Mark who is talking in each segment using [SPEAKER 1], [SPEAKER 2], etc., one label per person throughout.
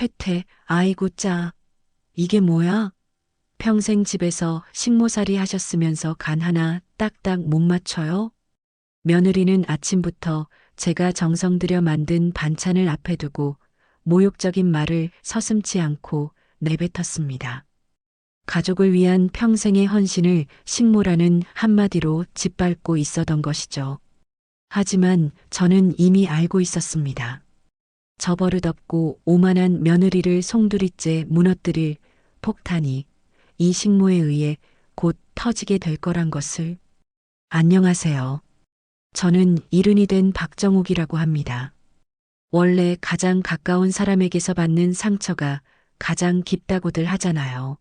[SPEAKER 1] 퇴퇴, 아이고 짜. 이게 뭐야? 평생 집에서 식모살이 하셨으면서 간 하나 딱딱 못 맞춰요? 며느리는 아침부터 제가 정성 들여 만든 반찬을 앞에 두고 모욕적인 말을 서슴지 않고 내뱉었습니다. 가족을 위한 평생의 헌신을 식모라는 한마디로 짓밟고 있었던 것이죠. 하지만 저는 이미 알고 있었습니다. 저 버릇없고 오만한 며느리를 송두리째 무너뜨릴 폭탄이 이 식모에 의해 곧 터지게 될 거란 것을. 안녕하세요. 저는 이른이 된 박정욱이라고 합니다. 원래 가장 가까운 사람에게서 받는 상처가 가장 깊다고들 하잖아요.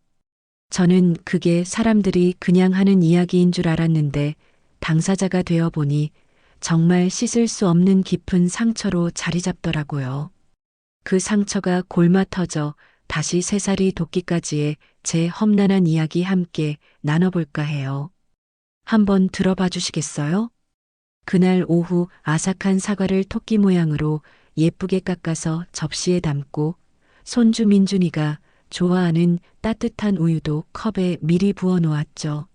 [SPEAKER 1] 저는 그게 사람들이 그냥 하는 이야기인 줄 알았는데 당사자가 되어 보니 정말 씻을 수 없는 깊은 상처로 자리 잡더라고요. 그 상처가 골마 터져 다시 새살이 돋기까지의 제 험난한 이야기 함께 나눠볼까 해요. 한번 들어봐 주시겠어요? 그날 오후 아삭한 사과를 토끼 모양으로 예쁘게 깎아서 접시에 담고 손주 민준이가 좋아하는 따뜻한 우유도 컵에 미리 부어 놓았죠.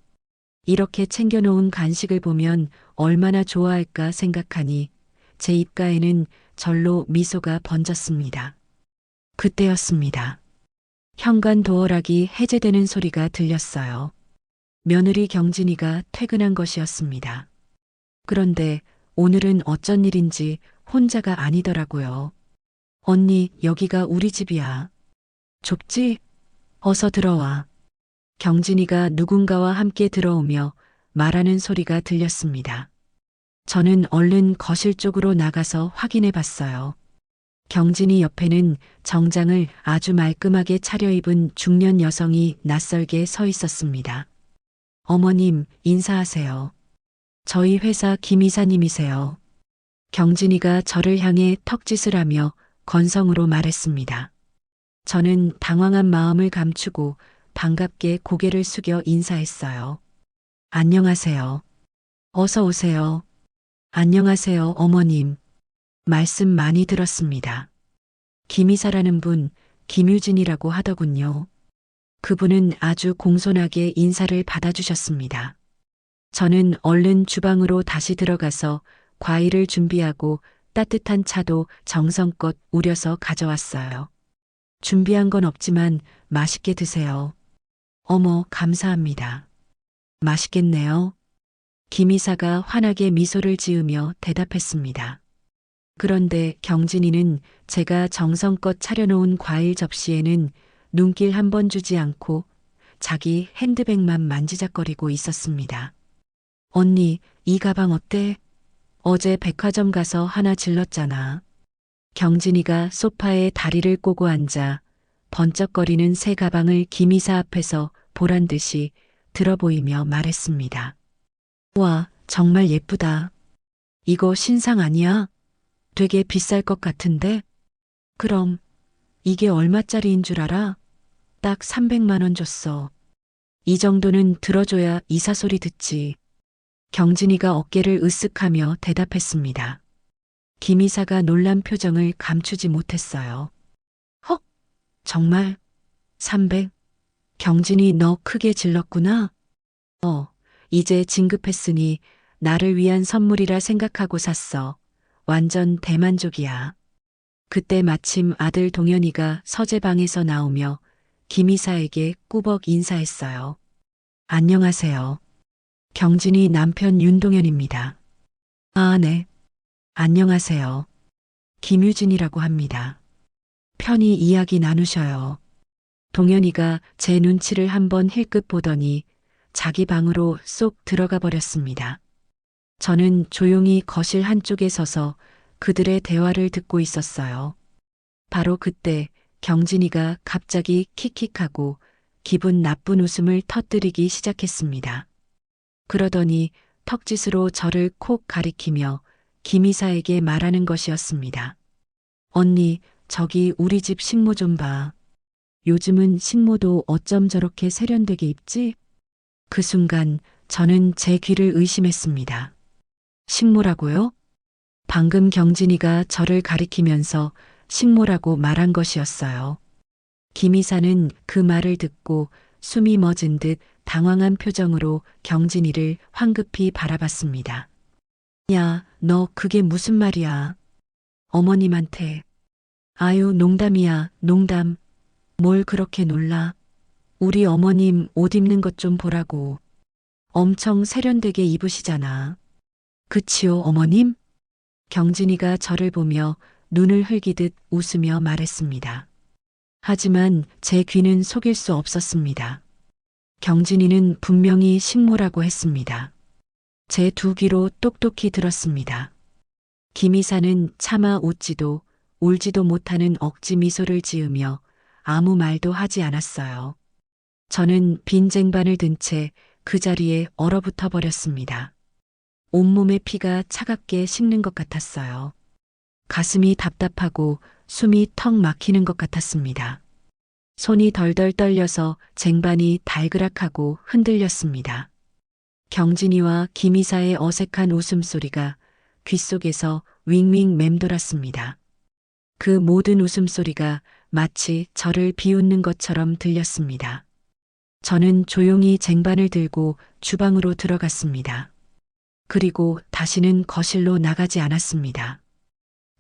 [SPEAKER 1] 이렇게 챙겨놓은 간식을 보면 얼마나 좋아할까 생각하니 제 입가에는 절로 미소가 번졌습니다. 그때였습니다. 현관 도어락이 해제되는 소리가 들렸어요. 며느리 경진이가 퇴근한 것이었습니다. 그런데 오늘은 어쩐 일인지 혼자가 아니더라고요. 언니, 여기가 우리 집이야. 좁지? 어서 들어와. 경진이가 누군가와 함께 들어오며 말하는 소리가 들렸습니다. 저는 얼른 거실 쪽으로 나가서 확인해 봤어요. 경진이 옆에는 정장을 아주 말끔하게 차려입은 중년 여성이 낯설게 서 있었습니다. 어머님, 인사하세요. 저희 회사 김 이사님이세요. 경진이가 저를 향해 턱짓을 하며 건성으로 말했습니다. 저는 당황한 마음을 감추고 반갑게 고개를 숙여 인사했어요. 안녕하세요. 어서 오세요. 안녕하세요, 어머님. 말씀 많이 들었습니다. 김이사라는 분, 김유진이라고 하더군요. 그분은 아주 공손하게 인사를 받아주셨습니다. 저는 얼른 주방으로 다시 들어가서 과일을 준비하고 따뜻한 차도 정성껏 우려서 가져왔어요. 준비한 건 없지만 맛있게 드세요. 어머, 감사합니다. 맛있겠네요. 김이사가 환하게 미소를 지으며 대답했습니다. 그런데 경진이는 제가 정성껏 차려놓은 과일 접시에는 눈길 한 번 주지 않고 자기 핸드백만 만지작거리고 있었습니다. 언니, 이 가방 어때? 어제 백화점 가서 하나 질렀잖아. 경진이가 소파에 다리를 꼬고 앉아 번쩍거리는 새 가방을 김이사 앞에서 보란 듯이 들어보이며 말했습니다. 와, 정말 예쁘다. 이거 신상 아니야? 되게 비쌀 것 같은데? 그럼 이게 얼마짜리인 줄 알아? 딱 300만 원 줬어. 이 정도는 들어줘야 이사 소리 듣지. 경진이가 어깨를 으쓱하며 대답했습니다. 김이사가 놀란 표정을 감추지 못했어요. 헉! 정말? 300? 경진이 너 크게 질렀구나? 이제 진급했으니 나를 위한 선물이라 생각하고 샀어. 완전 대만족이야. 그때 마침 아들 동현이가 서재방에서 나오며 김이사에게 꾸벅 인사했어요. 안녕하세요. 경진이 남편 윤동현입니다. 아, 네. 안녕하세요. 김유진이라고 합니다. 편히 이야기 나누셔요. 동현이가 제 눈치를 한번 힐끗 보더니 자기 방으로 쏙 들어가 버렸습니다. 저는 조용히 거실 한쪽에 서서 그들의 대화를 듣고 있었어요. 바로 그때 경진이가 갑자기 킥킥하고 기분 나쁜 웃음을 터뜨리기 시작했습니다. 그러더니 턱짓으로 저를 콕 가리키며 김이사에게 말하는 것이었습니다. 언니, 저기 우리 집 식모 좀 봐. 요즘은 식모도 어쩜 저렇게 세련되게 입지? 그 순간 저는 제 귀를 의심했습니다. 식모라고요? 방금 경진이가 저를 가리키면서 식모라고 말한 것이었어요. 김 이사는 그 말을 듣고 숨이 멎은 듯 당황한 표정으로 경진이를 황급히 바라봤습니다. 야, 너 그게 무슨 말이야? 어머님한테. 아유, 농담이야, 농담. 뭘 그렇게 놀라? 우리 어머님 옷 입는 것 좀 보라고. 엄청 세련되게 입으시잖아. 그치요, 어머님? 경진이가 저를 보며 눈을 흘기듯 웃으며 말했습니다. 하지만 제 귀는 속일 수 없었습니다. 경진이는 분명히 식모라고 했습니다. 제 두 귀로 똑똑히 들었습니다. 김 이사는 차마 웃지도 울지도 못하는 억지 미소를 지으며 아무 말도 하지 않았어요. 저는 빈 쟁반을 든 채 그 자리에 얼어붙어 버렸습니다. 온몸의 피가 차갑게 식는 것 같았어요. 가슴이 답답하고 숨이 턱 막히는 것 같았습니다. 손이 덜덜 떨려서 쟁반이 달그락하고 흔들렸습니다. 경진이와 김 이사의 어색한 웃음소리가 귓속에서 윙윙 맴돌았습니다. 그 모든 웃음소리가 마치 저를 비웃는 것처럼 들렸습니다. 저는 조용히 쟁반을 들고 주방으로 들어갔습니다. 그리고 다시는 거실로 나가지 않았습니다.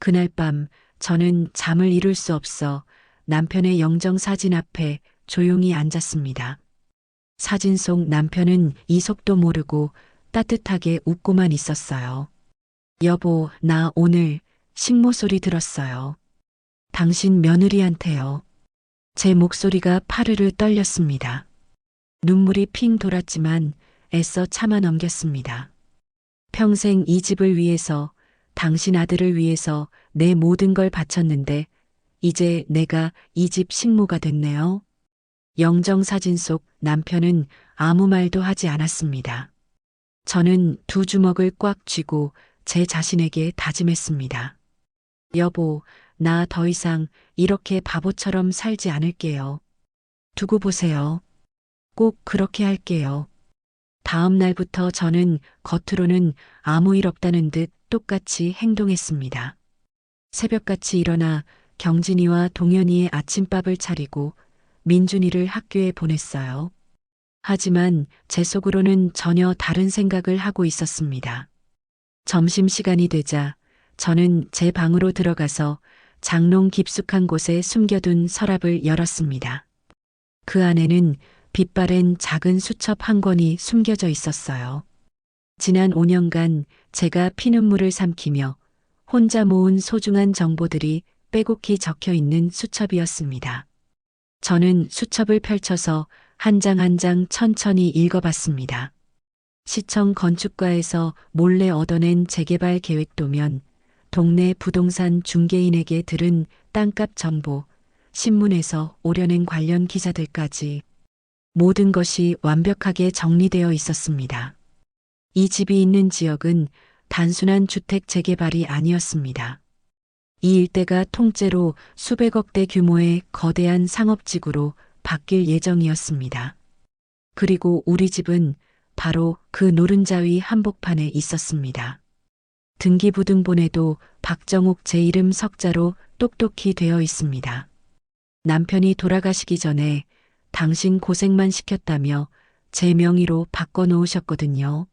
[SPEAKER 1] 그날 밤 저는 잠을 이룰 수 없어 남편의 영정 사진 앞에 조용히 앉았습니다. 사진 속 남편은 이속도 모르고 따뜻하게 웃고만 있었어요. 여보, 나 오늘 식모 소리 들었어요. 당신 며느리한테요. 제 목소리가 파르르 떨렸습니다. 눈물이 핑 돌았지만 애써 참아 넘겼습니다. 평생 이 집을 위해서, 당신 아들을 위해서 내 모든 걸 바쳤는데 이제 내가 이 집 식모가 됐네요. 영정사진 속 남편은 아무 말도 하지 않았습니다. 저는 두 주먹을 꽉 쥐고 제 자신에게 다짐했습니다. 여보, 나 더 이상 이렇게 바보처럼 살지 않을게요. 두고 보세요. 꼭 그렇게 할게요. 다음 날부터 저는 겉으로는 아무 일 없다는 듯 똑같이 행동했습니다. 새벽같이 일어나 경진이와 동현이의 아침밥을 차리고 민준이를 학교에 보냈어요. 하지만 제 속으로는 전혀 다른 생각을 하고 있었습니다. 점심시간이 되자 저는 제 방으로 들어가서 장롱 깊숙한 곳에 숨겨둔 서랍을 열었습니다. 그 안에는 빛바랜 작은 수첩 한 권이 숨겨져 있었어요. 지난 5년간 제가 피눈물을 삼키며 혼자 모은 소중한 정보들이 빼곡히 적혀 있는 수첩이었습니다. 저는 수첩을 펼쳐서 한 장 한 장 천천히 읽어봤습니다. 시청 건축가에서 몰래 얻어낸 재개발 계획도면, 동네 부동산 중개인에게 들은 땅값 정보, 신문에서 오려낸 관련 기사들까지 모든 것이 완벽하게 정리되어 있었습니다. 이 집이 있는 지역은 단순한 주택 재개발이 아니었습니다. 이 일대가 통째로 수백억대 규모의 거대한 상업지구로 바뀔 예정이었습니다. 그리고 우리 집은 바로 그 노른자 위 한복판에 있었습니다. 등기부등본에도 박정옥 제 이름 석자로 똑똑히 되어 있습니다. 남편이 돌아가시기 전에 당신 고생만 시켰다며 제 명의로 바꿔놓으셨거든요.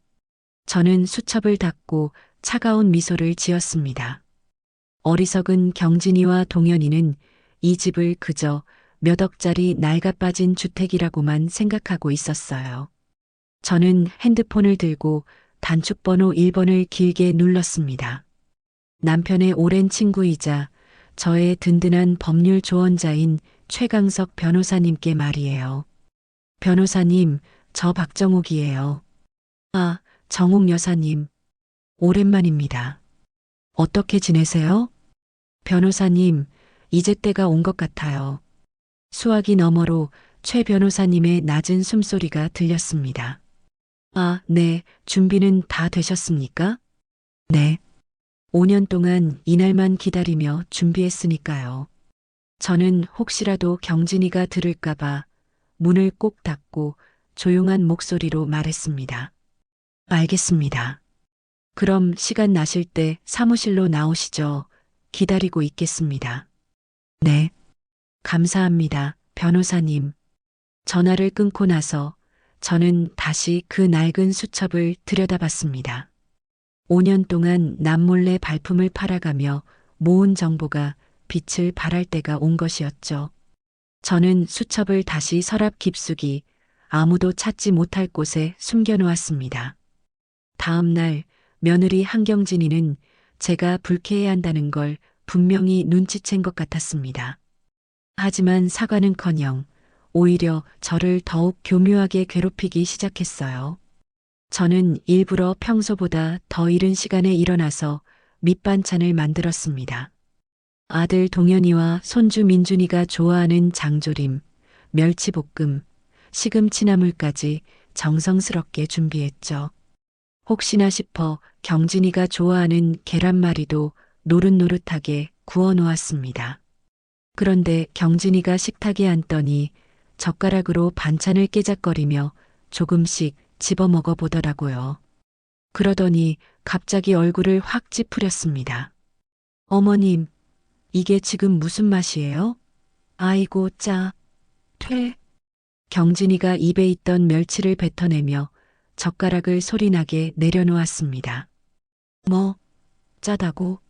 [SPEAKER 1] 저는 수첩을 닫고 차가운 미소를 지었습니다. 어리석은 경진이와 동현이는 이 집을 그저 몇 억짜리 낡아빠진 주택이라고만 생각하고 있었어요. 저는 핸드폰을 들고 단축번호 1번을 길게 눌렀습니다. 남편의 오랜 친구이자 저의 든든한 법률 조언자인 최강석 변호사님께 말이에요. 변호사님, 저 박정옥이에요. 아, 정옥 여사님. 오랜만입니다. 어떻게 지내세요? 변호사님, 이제 때가 온 것 같아요. 수화기 너머로 최 변호사님의 낮은 숨소리가 들렸습니다. 아, 네, 준비는 다 되셨습니까? 네. 5년 동안 이날만 기다리며 준비했으니까요. 저는 혹시라도 경진이가 들을까봐 문을 꼭 닫고 조용한 목소리로 말했습니다. 알겠습니다. 그럼 시간 나실 때 사무실로 나오시죠. 기다리고 있겠습니다. 네. 감사합니다, 변호사님. 전화를 끊고 나서 저는 다시 그 낡은 수첩을 들여다봤습니다. 5년 동안 남몰래 발품을 팔아가며 모은 정보가 빛을 발할 때가 온 것이었죠. 저는 수첩을 다시 서랍 깊숙이 아무도 찾지 못할 곳에 숨겨놓았습니다. 다음 날 며느리 한경진이는 제가 불쾌해 한다는 걸 분명히 눈치챈 것 같았습니다. 하지만 사과는커녕 오히려 저를 더욱 교묘하게 괴롭히기 시작했어요. 저는 일부러 평소보다 더 이른 시간에 일어나서 밑반찬을 만들었습니다. 아들 동현이와 손주 민준이가 좋아하는 장조림, 멸치볶음, 시금치나물까지 정성스럽게 준비했죠. 혹시나 싶어 경진이가 좋아하는 계란말이도 노릇노릇하게 구워 놓았습니다. 그런데 경진이가 식탁에 앉더니 젓가락으로 반찬을 깨작거리며 조금씩 집어먹어 보더라고요. 그러더니 갑자기 얼굴을 확 찌푸렸습니다. 어머님, 이게 지금 무슨 맛이에요? 아이고, 짜, 퇴. 경진이가 입에 있던 멸치를 뱉어내며 젓가락을 소리나게 내려놓았습니다. 뭐, 짜다고?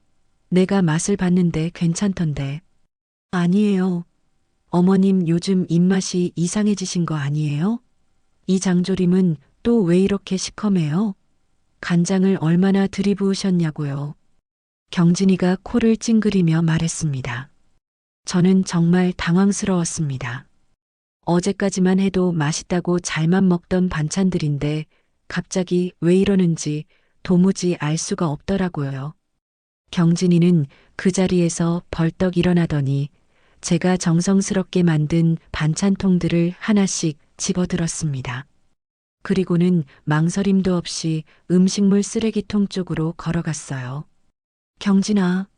[SPEAKER 1] 내가 맛을 봤는데 괜찮던데. 아니에요. 어머님 요즘 입맛이 이상해지신 거 아니에요? 이 장조림은 또 왜 이렇게 시커매요? 간장을 얼마나 들이부으셨냐고요. 경진이가 코를 찡그리며 말했습니다. 저는 정말 당황스러웠습니다. 어제까지만 해도 맛있다고 잘만 먹던 반찬들인데 갑자기 왜 이러는지 도무지 알 수가 없더라고요. 경진이는 그 자리에서 벌떡 일어나더니 제가 정성스럽게 만든 반찬통들을 하나씩 집어들었습니다. 그리고는 망설임도 없이 음식물 쓰레기통 쪽으로 걸어갔어요. 경진아,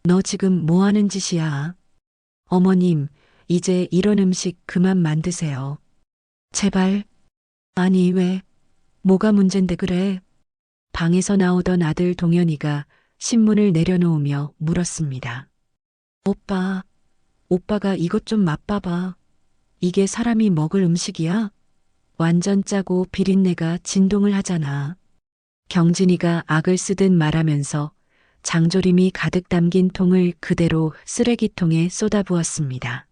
[SPEAKER 1] 너 지금 뭐 하는 짓이야? 어머님, 이제 이런 음식 그만 만드세요. 제발. 아니, 왜? 뭐가 문젠데 그래? 방에서 나오던 아들 동현이가 신문을 내려놓으며 물었습니다. 오빠가 이것 좀 맛봐봐. 이게 사람이 먹을 음식이야? 완전 짜고 비린내가 진동을 하잖아. 경진이가 악을 쓰듯 말하면서 장조림이 가득 담긴 통을 그대로 쓰레기통에 쏟아부었습니다.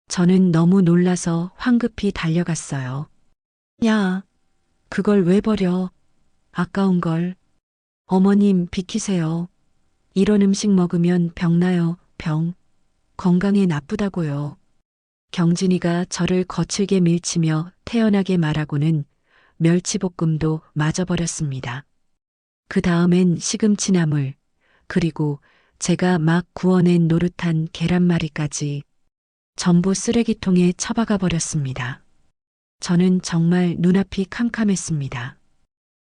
[SPEAKER 1] 저는 너무 놀라서 황급히 달려갔어요. 야, 그걸 왜 버려? 아까운 걸. 어머님 비키세요. 이런 음식 먹으면 병 나요, 병. 건강에 나쁘다고요. 경진이가 저를 거칠게 밀치며 태연하게 말하고는 멸치볶음도 맞아버렸습니다. 그 다음엔 시금치나물, 그리고 제가 막 구워낸 노릇한 계란말이까지 전부 쓰레기통에 처박아 버렸습니다. 저는 정말 눈앞이 캄캄했습니다.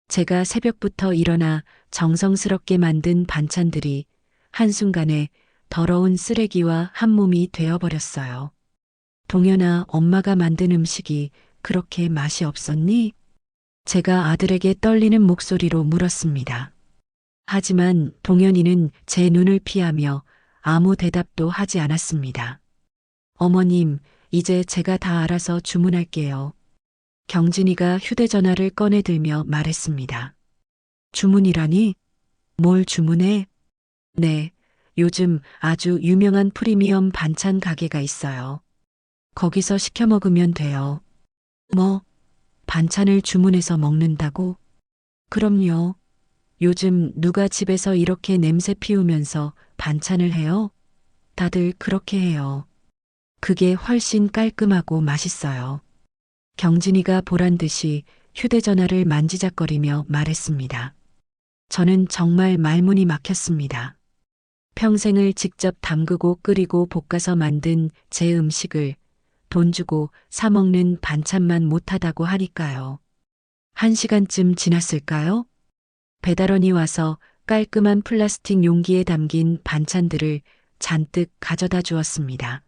[SPEAKER 1] 제가 새벽부터 일어나 정성스럽게 만든 반찬들이 한순간에 더러운 쓰레기와 한 몸이 되어버렸어요. 동현아, 엄마가 만든 음식이 그렇게 맛이 없었니? 제가 아들에게 떨리는 목소리로 물었습니다. 하지만 동현이는 제 눈을 피하며 아무 대답도 하지 않았습니다. 어머님, 이제 제가 다 알아서 주문할게요. 경진이가 휴대전화를 꺼내들며 말했습니다. 주문이라니? 뭘 주문해? 네, 요즘 아주 유명한 프리미엄 반찬 가게가 있어요. 거기서 시켜 먹으면 돼요. 뭐, 반찬을 주문해서 먹는다고? 그럼요. 요즘 누가 집에서 이렇게 냄새 피우면서 반찬을 해요? 다들 그렇게 해요. 그게 훨씬 깔끔하고 맛있어요. 경진이가 보란 듯이 휴대전화를 만지작거리며 말했습니다. 저는 정말 말문이 막혔습니다. 평생을 직접 담그고 끓이고 볶아서 만든 제 음식을 돈 주고 사 먹는 반찬만 못하다고 하니까요. 1시간쯤 지났을까요? 배달원이 와서 깔끔한 플라스틱 용기에 담긴 반찬들을 잔뜩 가져다 주었습니다.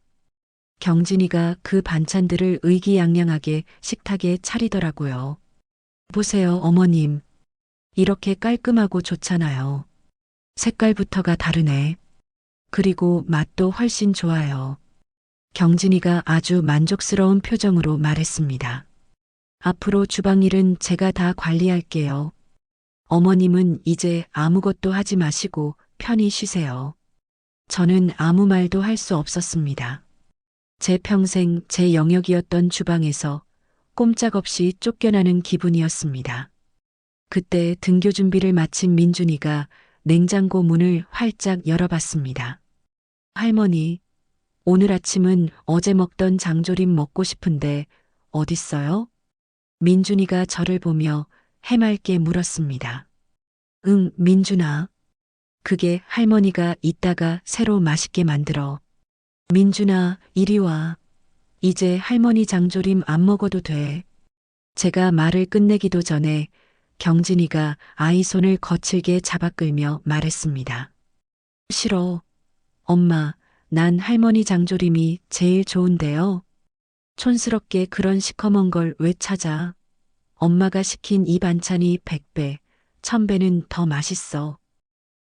[SPEAKER 1] 경진이가 그 반찬들을 의기양양하게 식탁에 차리더라고요. 보세요, 어머님. 이렇게 깔끔하고 좋잖아요. 색깔부터가 다르네. 그리고 맛도 훨씬 좋아요. 경진이가 아주 만족스러운 표정으로 말했습니다. 앞으로 주방 일은 제가 다 관리할게요. 어머님은 이제 아무것도 하지 마시고 편히 쉬세요. 저는 아무 말도 할 수 없었습니다. 제 평생 제 영역이었던 주방에서 꼼짝없이 쫓겨나는 기분이었습니다. 그때 등교 준비를 마친 민준이가 냉장고 문을 활짝 열어봤습니다. 할머니, 오늘 아침은 어제 먹던 장조림 먹고 싶은데 어딨어요? 민준이가 저를 보며 해맑게 물었습니다. 응, 민준아. 그게 할머니가 이따가 새로 맛있게 만들어. 민준아, 이리 와. 이제 할머니 장조림 안 먹어도 돼. 제가 말을 끝내기도 전에 경진이가 아이 손을 거칠게 잡아 끌며 말했습니다. 싫어. 엄마, 난 할머니 장조림이 제일 좋은데요. 촌스럽게 그런 시커먼 걸 왜 찾아? 엄마가 시킨 이 반찬이 100배, 1000배는 더 맛있어.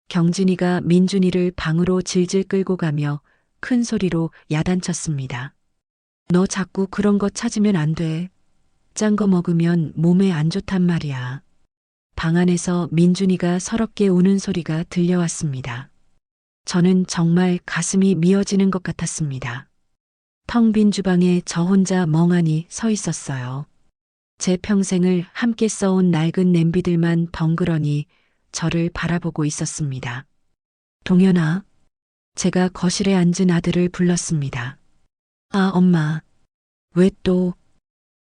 [SPEAKER 1] 경진이가 민준이를 방으로 질질 끌고 가며 큰 소리로 야단쳤습니다. 너 자꾸 그런 거 찾으면 안 돼. 짠 거 먹으면 몸에 안 좋단 말이야. 방 안에서 민준이가 서럽게 우는 소리가 들려왔습니다. 저는 정말 가슴이 미어지는 것 같았습니다. 텅 빈 주방에 저 혼자 멍하니 서 있었어요. 제 평생을 함께 써온 낡은 냄비들만 덩그러니 저를 바라보고 있었습니다. 동현아, 제가 거실에 앉은 아들을 불렀습니다. 아, 엄마, 왜 또,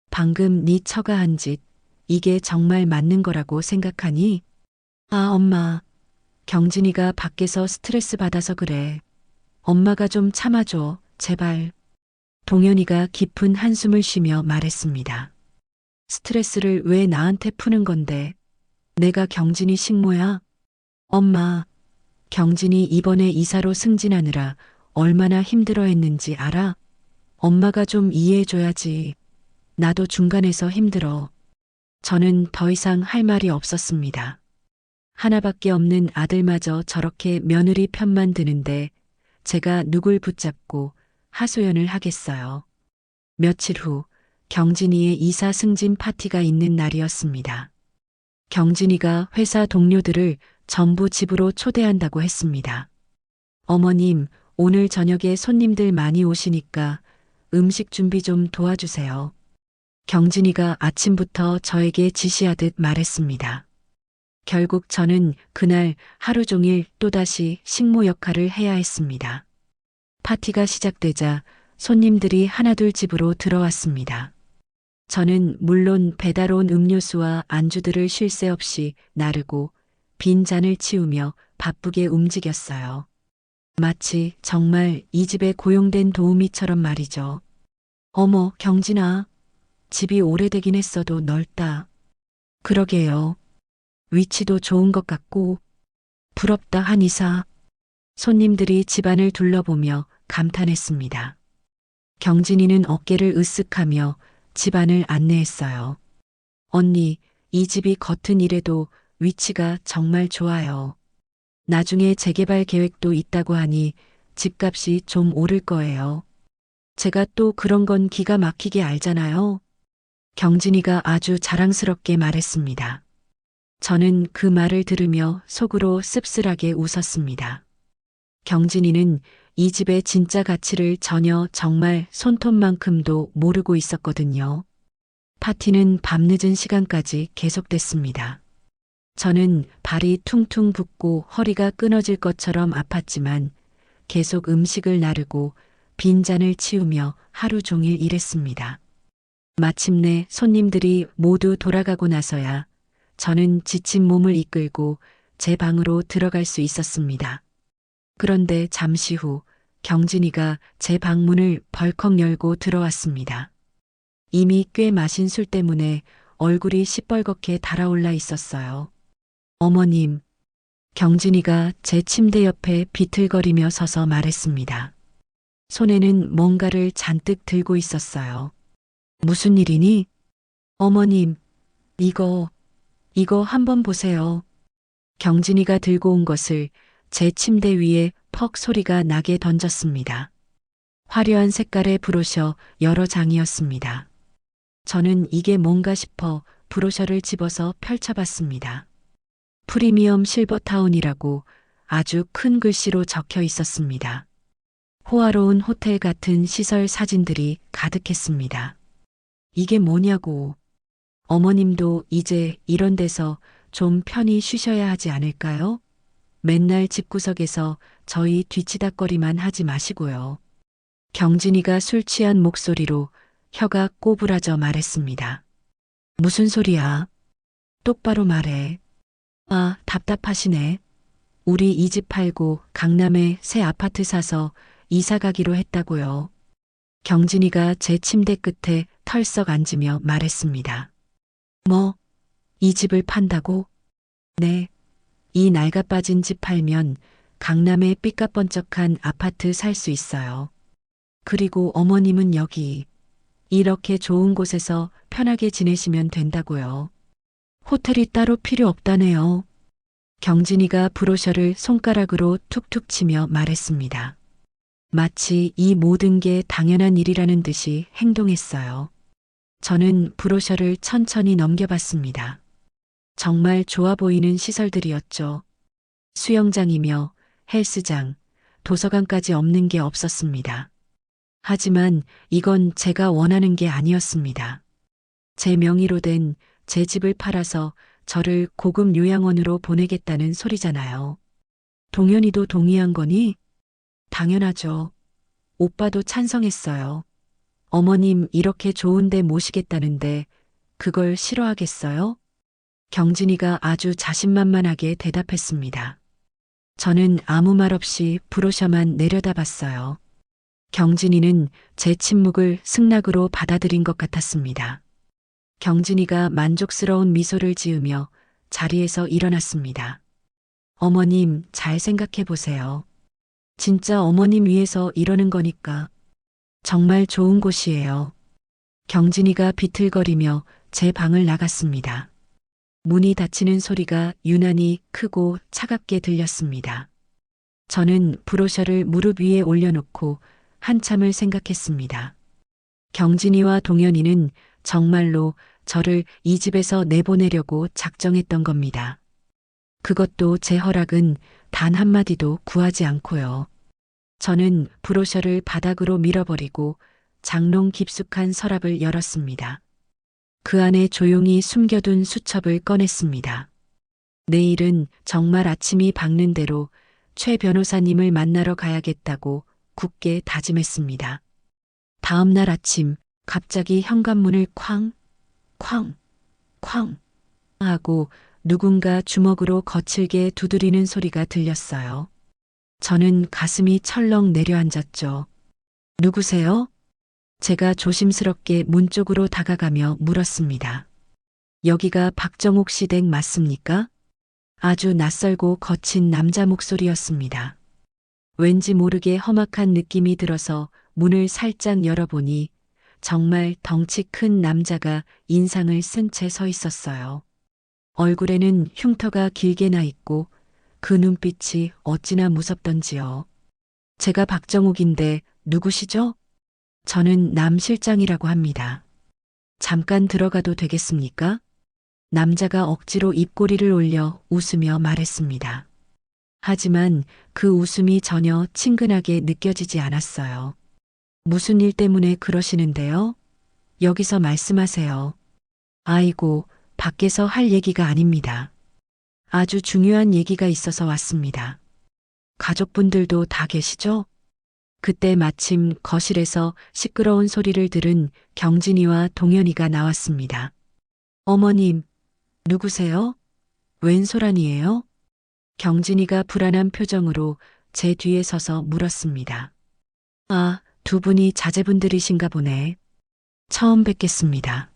[SPEAKER 1] 방금 네 처가 한 짓, 이게 정말 맞는 거라고 생각하니? 아, 엄마, 경진이가 밖에서 스트레스 받아서 그래. 엄마가 좀 참아줘, 제발. 동현이가 깊은 한숨을 쉬며 말했습니다. 스트레스를 왜 나한테 푸는 건데? 내가 경진이 식모야? 엄마, 경진이 이번에 이사로 승진하느라 얼마나 힘들어했는지 알아? 엄마가 좀 이해해줘야지. 나도 중간에서 힘들어. 저는 더 이상 할 말이 없었습니다. 하나밖에 없는 아들마저 저렇게 며느리 편만 드는데 제가 누굴 붙잡고 하소연을 하겠어요. 며칠 후 경진이의 이사 승진 파티가 있는 날이었습니다. 경진이가 회사 동료들을 전부 집으로 초대한다고 했습니다. 어머님, 오늘 저녁에 손님들 많이 오시니까 음식 준비 좀 도와주세요. 경진이가 아침부터 저에게 지시하듯 말했습니다. 결국 저는 그날 하루 종일 또다시 식모 역할을 해야 했습니다. 파티가 시작되자 손님들이 하나둘 집으로 들어왔습니다. 저는 물론 배달 온 음료수와 안주들을 쉴 새 없이 나르고 빈 잔을 치우며 바쁘게 움직였어요. 마치 정말 이 집에 고용된 도우미처럼 말이죠. 어머, 경진아. 집이 오래되긴 했어도 넓다. 그러게요. 위치도 좋은 것 같고 부럽다 한이사. 손님들이 집안을 둘러보며 감탄했습니다. 경진이는 어깨를 으쓱하며 집안을 안내했어요. 언니, 이 집이 겉은 이래도 위치가 정말 좋아요. 나중에 재개발 계획도 있다고 하니 집값이 좀 오를 거예요. 제가 또 그런 건 기가 막히게 알잖아요. 경진이가 아주 자랑스럽게 말했습니다. 저는 그 말을 들으며 속으로 씁쓸하게 웃었습니다. 경진이는 이 집의 진짜 가치를 전혀 정말 손톱만큼도 모르고 있었거든요. 파티는 밤늦은 시간까지 계속됐습니다. 저는 발이 퉁퉁 붓고 허리가 끊어질 것처럼 아팠지만 계속 음식을 나르고 빈잔을 치우며 하루 종일 일했습니다. 마침내 손님들이 모두 돌아가고 나서야 저는 지친 몸을 이끌고 제 방으로 들어갈 수 있었습니다. 그런데 잠시 후 경진이가 제 방문을 벌컥 열고 들어왔습니다. 이미 꽤 마신 술 때문에 얼굴이 시뻘겋게 달아올라 있었어요. 어머님, 경진이가 제 침대 옆에 비틀거리며 서서 말했습니다. 손에는 뭔가를 잔뜩 들고 있었어요. 무슨 일이니? 어머님, 이거 한번 보세요. 경진이가 들고 온 것을 제 침대 위에 퍽 소리가 나게 던졌습니다. 화려한 색깔의 브로셔 여러 장이었습니다. 저는 이게 뭔가 싶어 브로셔를 집어서 펼쳐봤습니다. 프리미엄 실버타운이라고 아주 큰 글씨로 적혀 있었습니다. 호화로운 호텔 같은 시설 사진들이 가득했습니다. 이게 뭐냐고. 어머님도 이제 이런 데서 좀 편히 쉬셔야 하지 않을까요? 맨날 집구석에서 저희 뒤치다꺼리만 하지 마시고요. 경진이가 술 취한 목소리로 혀가 꼬부라져 말했습니다. 무슨 소리야? 똑바로 말해. 아, 답답하시네. 우리 이 집 팔고 강남에 새 아파트 사서 이사 가기로 했다고요. 경진이가 제 침대 끝에 털썩 앉으며 말했습니다. 뭐, 이 집을 판다고? 네. 이 낡아빠진 집 팔면 강남에 삐까번쩍한 아파트 살 수 있어요. 그리고 어머님은 여기 이렇게 좋은 곳에서 편하게 지내시면 된다고요. 호텔이 따로 필요 없다네요. 경진이가 브로셔를 손가락으로 툭툭 치며 말했습니다. 마치 이 모든 게 당연한 일이라는 듯이 행동했어요. 저는 브로셔를 천천히 넘겨봤습니다. 정말 좋아 보이는 시설들이었죠. 수영장이며 헬스장, 도서관까지 없는 게 없었습니다. 하지만 이건 제가 원하는 게 아니었습니다. 제 명의로 된 제 집을 팔아서 저를 고급 요양원으로 보내겠다는 소리잖아요. 동현이도 동의한 거니? 당연하죠. 오빠도 찬성했어요. 어머님 이렇게 좋은데 모시겠다는데 그걸 싫어하겠어요? 경진이가 아주 자신만만하게 대답했습니다. 저는 아무 말 없이 브로셔만 내려다봤어요. 경진이는 제 침묵을 승낙으로 받아들인 것 같았습니다. 경진이가 만족스러운 미소를 지으며 자리에서 일어났습니다. 어머님, 잘 생각해 보세요. 진짜 어머님 위해서 이러는 거니까. 정말 좋은 곳이에요. 경진이가 비틀거리며 제 방을 나갔습니다. 문이 닫히는 소리가 유난히 크고 차갑게 들렸습니다. 저는 브로셔를 무릎 위에 올려놓고 한참을 생각했습니다. 경진이와 동현이는 정말로 저를 이 집에서 내보내려고 작정했던 겁니다. 그것도 제 허락은 단 한마디도 구하지 않고요. 저는 브로셔를 바닥으로 밀어버리고 장롱 깊숙한 서랍을 열었습니다. 그 안에 조용히 숨겨둔 수첩을 꺼냈습니다. 내일은 정말 아침이 밝는 대로 최 변호사님을 만나러 가야겠다고 굳게 다짐했습니다. 다음 날 아침 갑자기 현관문을 쾅, 쾅, 쾅 하고 누군가 주먹으로 거칠게 두드리는 소리가 들렸어요. 저는 가슴이 철렁 내려앉았죠. 누구세요? 제가 조심스럽게 문 쪽으로 다가가며 물었습니다. 여기가 박정옥 씨 댁 맞습니까? 아주 낯설고 거친 남자 목소리였습니다. 왠지 모르게 험악한 느낌이 들어서 문을 살짝 열어보니 정말 덩치 큰 남자가 인상을 쓴 채 서 있었어요. 얼굴에는 흉터가 길게 나 있고 그 눈빛이 어찌나 무섭던지요. 제가 박정욱인데 누구시죠? 저는 남 실장이라고 합니다. 잠깐 들어가도 되겠습니까? 남자가 억지로 입꼬리를 올려 웃으며 말했습니다. 하지만 그 웃음이 전혀 친근하게 느껴지지 않았어요. 무슨 일 때문에 그러시는데요? 여기서 말씀하세요. 아이고, 밖에서 할 얘기가 아닙니다. 아주 중요한 얘기가 있어서 왔습니다. 가족분들도 다 계시죠? 그때 마침 거실에서 시끄러운 소리를 들은 경진이와 동현이가 나왔습니다. 어머님, 누구세요? 웬 소란이에요? 경진이가 불안한 표정으로 제 뒤에 서서 물었습니다. 아, 두 분이 자제분들이신가 보네. 처음 뵙겠습니다.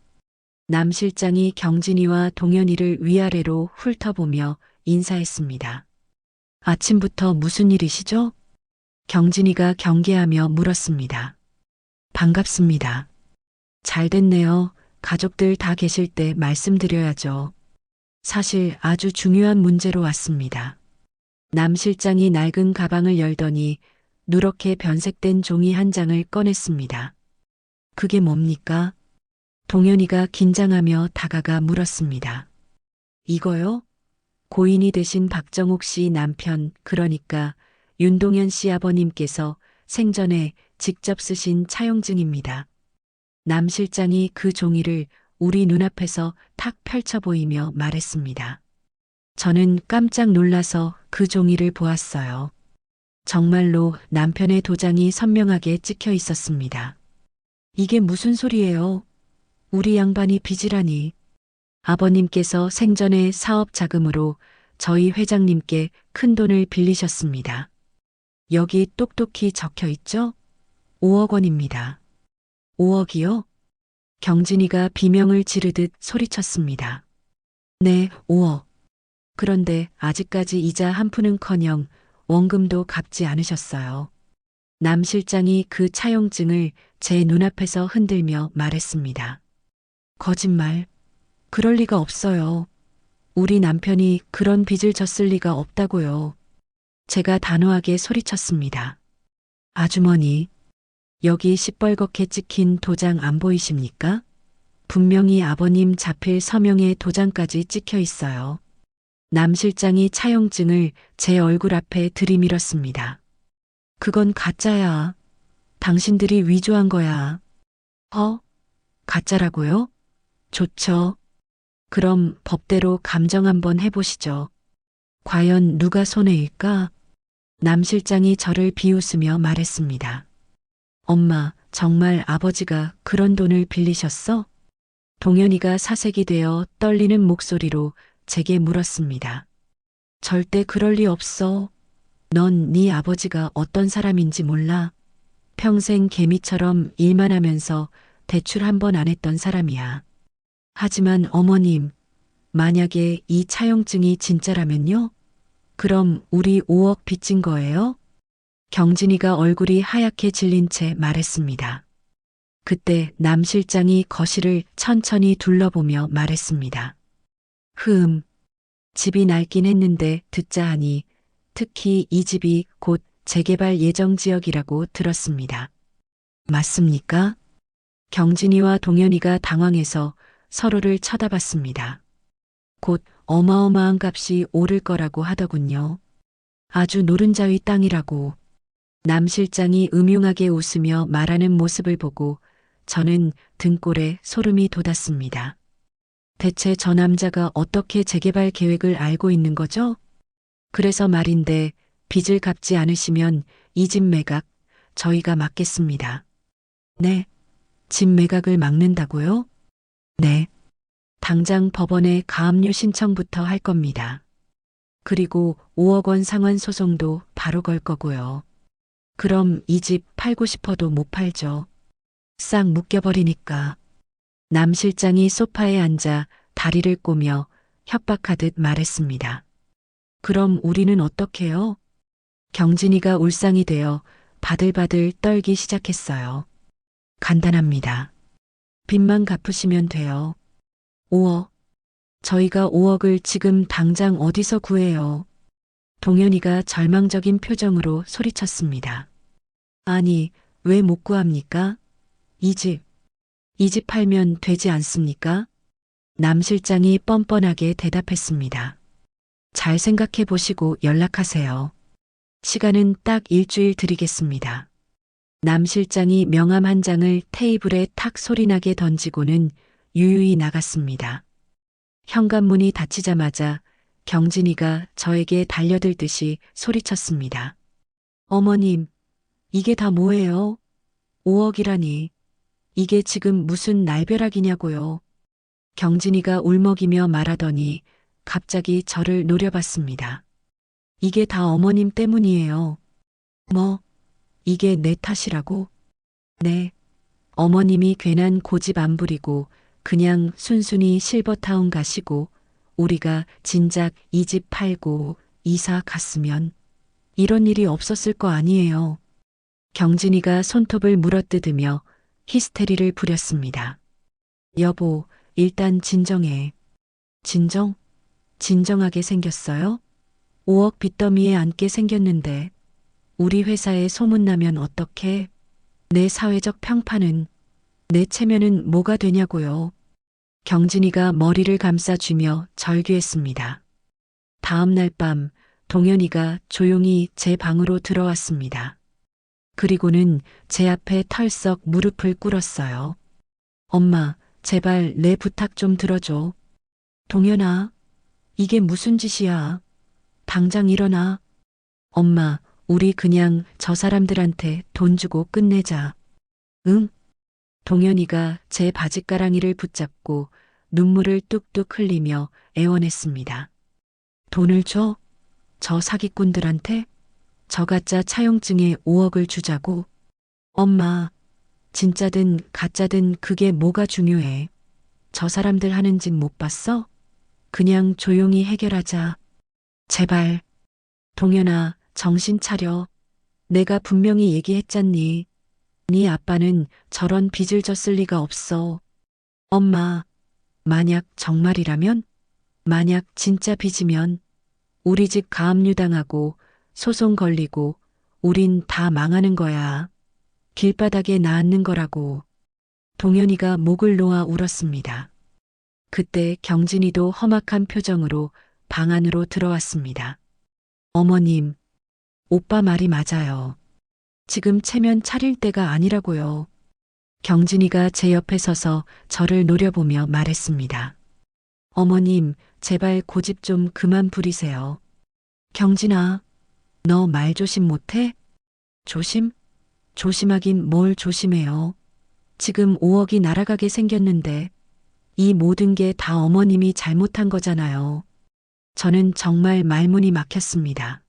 [SPEAKER 1] 남 실장이 경진이와 동현이를 위아래로 훑어보며 인사했습니다. 아침부터 무슨 일이시죠? 경진이가 경계하며 물었습니다. 반갑습니다. 잘 됐네요. 가족들 다 계실 때 말씀드려야죠. 사실 아주 중요한 문제로 왔습니다. 남 실장이 낡은 가방을 열더니 누렇게 변색된 종이 한 장을 꺼냈습니다. 그게 뭡니까? 동현이가 긴장하며 다가가 물었습니다. 이거요? 고인이 되신 박정옥 씨 남편, 그러니까 윤동현 씨 아버님께서 생전에 직접 쓰신 차용증입니다. 남 실장이 그 종이를 우리 눈앞에서 탁 펼쳐 보이며 말했습니다. 저는 깜짝 놀라서 그 종이를 보았어요. 정말로 남편의 도장이 선명하게 찍혀 있었습니다. 이게 무슨 소리예요? 우리 양반이 빚이라니. 아버님께서 생전에 사업 자금으로 저희 회장님께 큰 돈을 빌리셨습니다. 여기 똑똑히 적혀 있죠? 5억 원입니다. 5억이요? 경진이가 비명을 지르듯 소리쳤습니다. 네, 5억. 그런데 아직까지 이자 한 푼은커녕 원금도 갚지 않으셨어요. 남 실장이 그 차용증을 제 눈앞에서 흔들며 말했습니다. 거짓말. 그럴 리가 없어요. 우리 남편이 그런 빚을 졌을 리가 없다고요. 제가 단호하게 소리쳤습니다. 아주머니, 여기 시뻘겋게 찍힌 도장 안 보이십니까? 분명히 아버님 자필 서명의 도장까지 찍혀 있어요. 남 실장이 차용증을 제 얼굴 앞에 들이밀었습니다. 그건 가짜야. 당신들이 위조한 거야. 가짜라고요? 좋죠. 그럼 법대로 감정 한번 해보시죠. 과연 누가 손해일까? 남 실장이 저를 비웃으며 말했습니다. 엄마, 정말 아버지가 그런 돈을 빌리셨어? 동현이가 사색이 되어 떨리는 목소리로 제게 물었습니다. 절대 그럴 리 없어. 넌 네 아버지가 어떤 사람인지 몰라. 평생 개미처럼 일만 하면서 대출 한 번 안 했던 사람이야. 하지만 어머님, 만약에 이 차용증이 진짜라면요? 그럼 우리 5억 빚진 거예요? 경진이가 얼굴이 하얗게 질린 채 말했습니다. 그때 남 실장이 거실을 천천히 둘러보며 말했습니다. 집이 낡긴 했는데 듣자 하니 특히 이 집이 곧 재개발 예정 지역이라고 들었습니다. 맞습니까? 경진이와 동현이가 당황해서 서로를 쳐다봤습니다. 곧 어마어마한 값이 오를 거라고 하더군요. 아주 노른자위 땅이라고. 남 실장이 음흉하게 웃으며 말하는 모습을 보고 저는 등골에 소름이 돋았습니다. 대체 저 남자가 어떻게 재개발 계획을 알고 있는 거죠? 그래서 말인데 빚을 갚지 않으시면 이 집 매각 저희가 막겠습니다. 네. 집 매각을 막는다고요? 네. 당장 법원에 가압류 신청부터 할 겁니다. 그리고 5억 원 상환 소송도 바로 걸 거고요. 그럼 이 집 팔고 싶어도 못 팔죠. 싹 묶여버리니까. 남 실장이 소파에 앉아 다리를 꼬며 협박하듯 말했습니다. 그럼 우리는 어떡해요? 경진이가 울상이 되어 바들바들 떨기 시작했어요. 간단합니다. 빚만 갚으시면 돼요. 5억. 저희가 5억을 지금 당장 어디서 구해요? 동현이가 절망적인 표정으로 소리쳤습니다. 아니, 왜 못 구합니까? 이 집 팔면 되지 않습니까? 남 실장이 뻔뻔하게 대답했습니다. 잘 생각해 보시고 연락하세요. 시간은 딱 일주일 드리겠습니다. 남 실장이 명함 한 장을 테이블에 탁 소리나게 던지고는 유유히 나갔습니다. 현관문이 닫히자마자 경진이가 저에게 달려들듯이 소리쳤습니다. 어머님, 이게 다 뭐예요? 5억이라니. 이게 지금 무슨 날벼락이냐고요. 경진이가 울먹이며 말하더니 갑자기 저를 노려봤습니다. 이게 다 어머님 때문이에요. 뭐, 이게 내 탓이라고? 네. 어머님이 괜한 고집 안 부리고 그냥 순순히 실버타운 가시고 우리가 진작 이 집 팔고 이사 갔으면 이런 일이 없었을 거 아니에요. 경진이가 손톱을 물어뜯으며 히스테리를 부렸습니다. 여보, 일단 진정해. 진정하게 생겼어요? 5억 빚더미에 앉게 생겼는데 우리 회사에 소문나면 어떡해? 내 사회적 평판은, 내 체면은 뭐가 되냐고요. 경진이가 머리를 감싸쥐며 절규했습니다. 다음 날 밤 동현이가 조용히 제 방으로 들어왔습니다. 그리고는 제 앞에 털썩 무릎을 꿇었어요. 엄마, 제발 내 부탁 좀 들어줘. 동현아, 이게 무슨 짓이야? 당장 일어나. 엄마, 우리 그냥 저 사람들한테 돈 주고 끝내자. 응? 동현이가 제 바짓가랑이를 붙잡고 눈물을 뚝뚝 흘리며 애원했습니다. 돈을 줘? 저 사기꾼들한테? 저 가짜 차용증에 5억을 주자고? 엄마, 진짜든 가짜든 그게 뭐가 중요해. 저 사람들 하는 짓 못 봤어? 그냥 조용히 해결하자. 제발. 동현아, 정신 차려. 내가 분명히 얘기했잖니. 네 아빠는 저런 빚을 졌을 리가 없어. 엄마, 만약 정말이라면? 만약 진짜 빚이면 우리 집 가압류당하고 소송 걸리고 우린 다 망하는 거야. 길바닥에 나앉는 거라고. 동현이가 목을 놓아 울었습니다. 그때 경진이도 험악한 표정으로 방 안으로 들어왔습니다. 어머님, 오빠 말이 맞아요. 지금 체면 차릴 때가 아니라고요. 경진이가 제 옆에 서서 저를 노려보며 말했습니다. 어머님, 제발 고집 좀 그만 부리세요. 경진아, 너 말 조심 못해? 조심? 조심하긴 뭘 조심해요. 지금 5억이 날아가게 생겼는데 이 모든 게 다 어머님이 잘못한 거잖아요. 저는 정말 말문이 막혔습니다.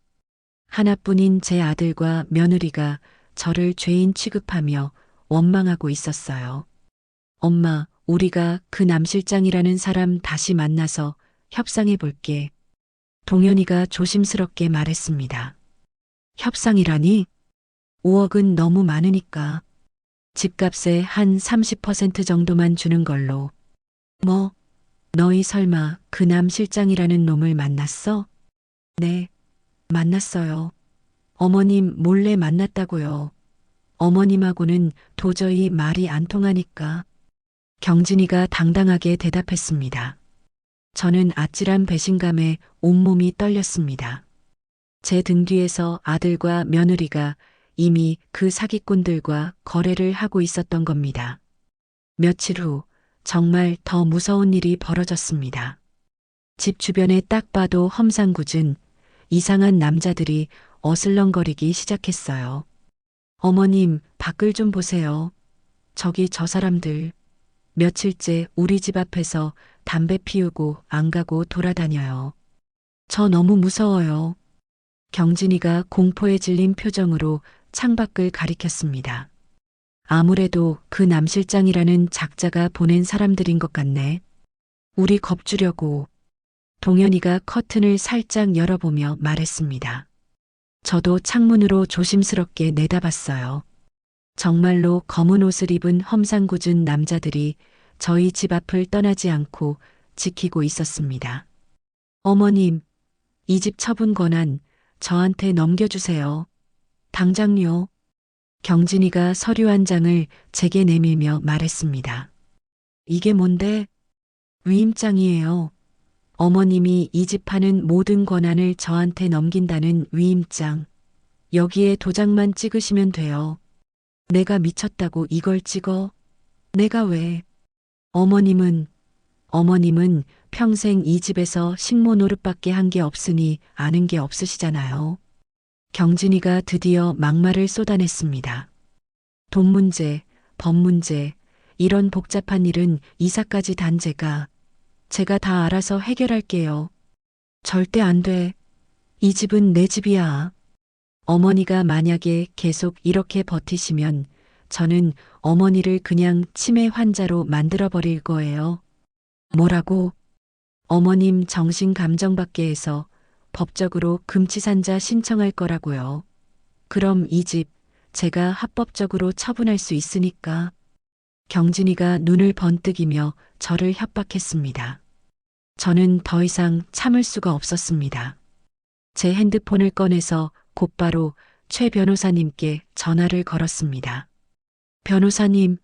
[SPEAKER 1] 하나뿐인 제 아들과 며느리가 저를 죄인 취급하며 원망하고 있었어요. 엄마, 우리가 그 남실장이라는 사람 다시 만나서 협상해 볼게. 동현이가 조심스럽게 말했습니다. 협상이라니? 5억은 너무 많으니까. 집값의 한 30% 정도만 주는 걸로. 뭐, 너희 설마 그 남실장이라는 놈을 만났어? 네, 만났어요. 어머님 몰래 만났다고요. 어머님하고는 도저히 말이 안 통하니까. 경진이가 당당하게 대답했습니다. 저는 아찔한 배신감에 온몸이 떨렸습니다. 제 등 뒤에서 아들과 며느리가 이미 그 사기꾼들과 거래를 하고 있었던 겁니다. 며칠 후 정말 더 무서운 일이 벌어졌습니다. 집 주변에 딱 봐도 험상궂은 이상한 남자들이 어슬렁거리기 시작했어요. 어머님, 밖을 좀 보세요. 저기 저 사람들. 며칠째 우리 집 앞에서 담배 피우고 안 가고 돌아다녀요. 저 너무 무서워요. 경진이가 공포에 질린 표정으로 창밖을 가리켰습니다. 아무래도 그 남실장이라는 작자가 보낸 사람들인 것 같네. 우리 겁주려고. 동현이가 커튼을 살짝 열어보며 말했습니다. 저도 창문으로 조심스럽게 내다봤어요. 정말로 검은 옷을 입은 험상궂은 남자들이 저희 집 앞을 떠나지 않고 지키고 있었습니다. 어머님, 이 집 처분 권한 저한테 넘겨주세요. 당장요. 경진이가 서류 한 장을 제게 내밀며 말했습니다. 이게 뭔데? 위임장이에요. 어머님이 이 집 파는 모든 권한을 저한테 넘긴다는 위임장. 여기에 도장만 찍으시면 돼요. 내가 미쳤다고 이걸 찍어? 내가 왜? 어머님은 평생 이 집에서 식모 노릇밖에 한 게 없으니 아는 게 없으시잖아요. 경진이가 드디어 막말을 쏟아냈습니다. 돈 문제, 법 문제, 이런 복잡한 일은 이사까지 단 제가 다 알아서 해결할게요. 절대 안 돼. 이 집은 내 집이야. 어머니가 만약에 계속 이렇게 버티시면 저는 어머니를 그냥 치매 환자로 만들어버릴 거예요. 뭐라고? 어머님 정신감정받게 해서 법적으로 금치산자 신청할 거라고요. 그럼 이 집 제가 합법적으로 처분할 수 있으니까. 경진이가 눈을 번뜩이며 저를 협박했습니다. 저는 더 이상 참을 수가 없었습니다. 제 핸드폰을 꺼내서 곧바로 최 변호사님께 전화를 걸었습니다. 변호사님,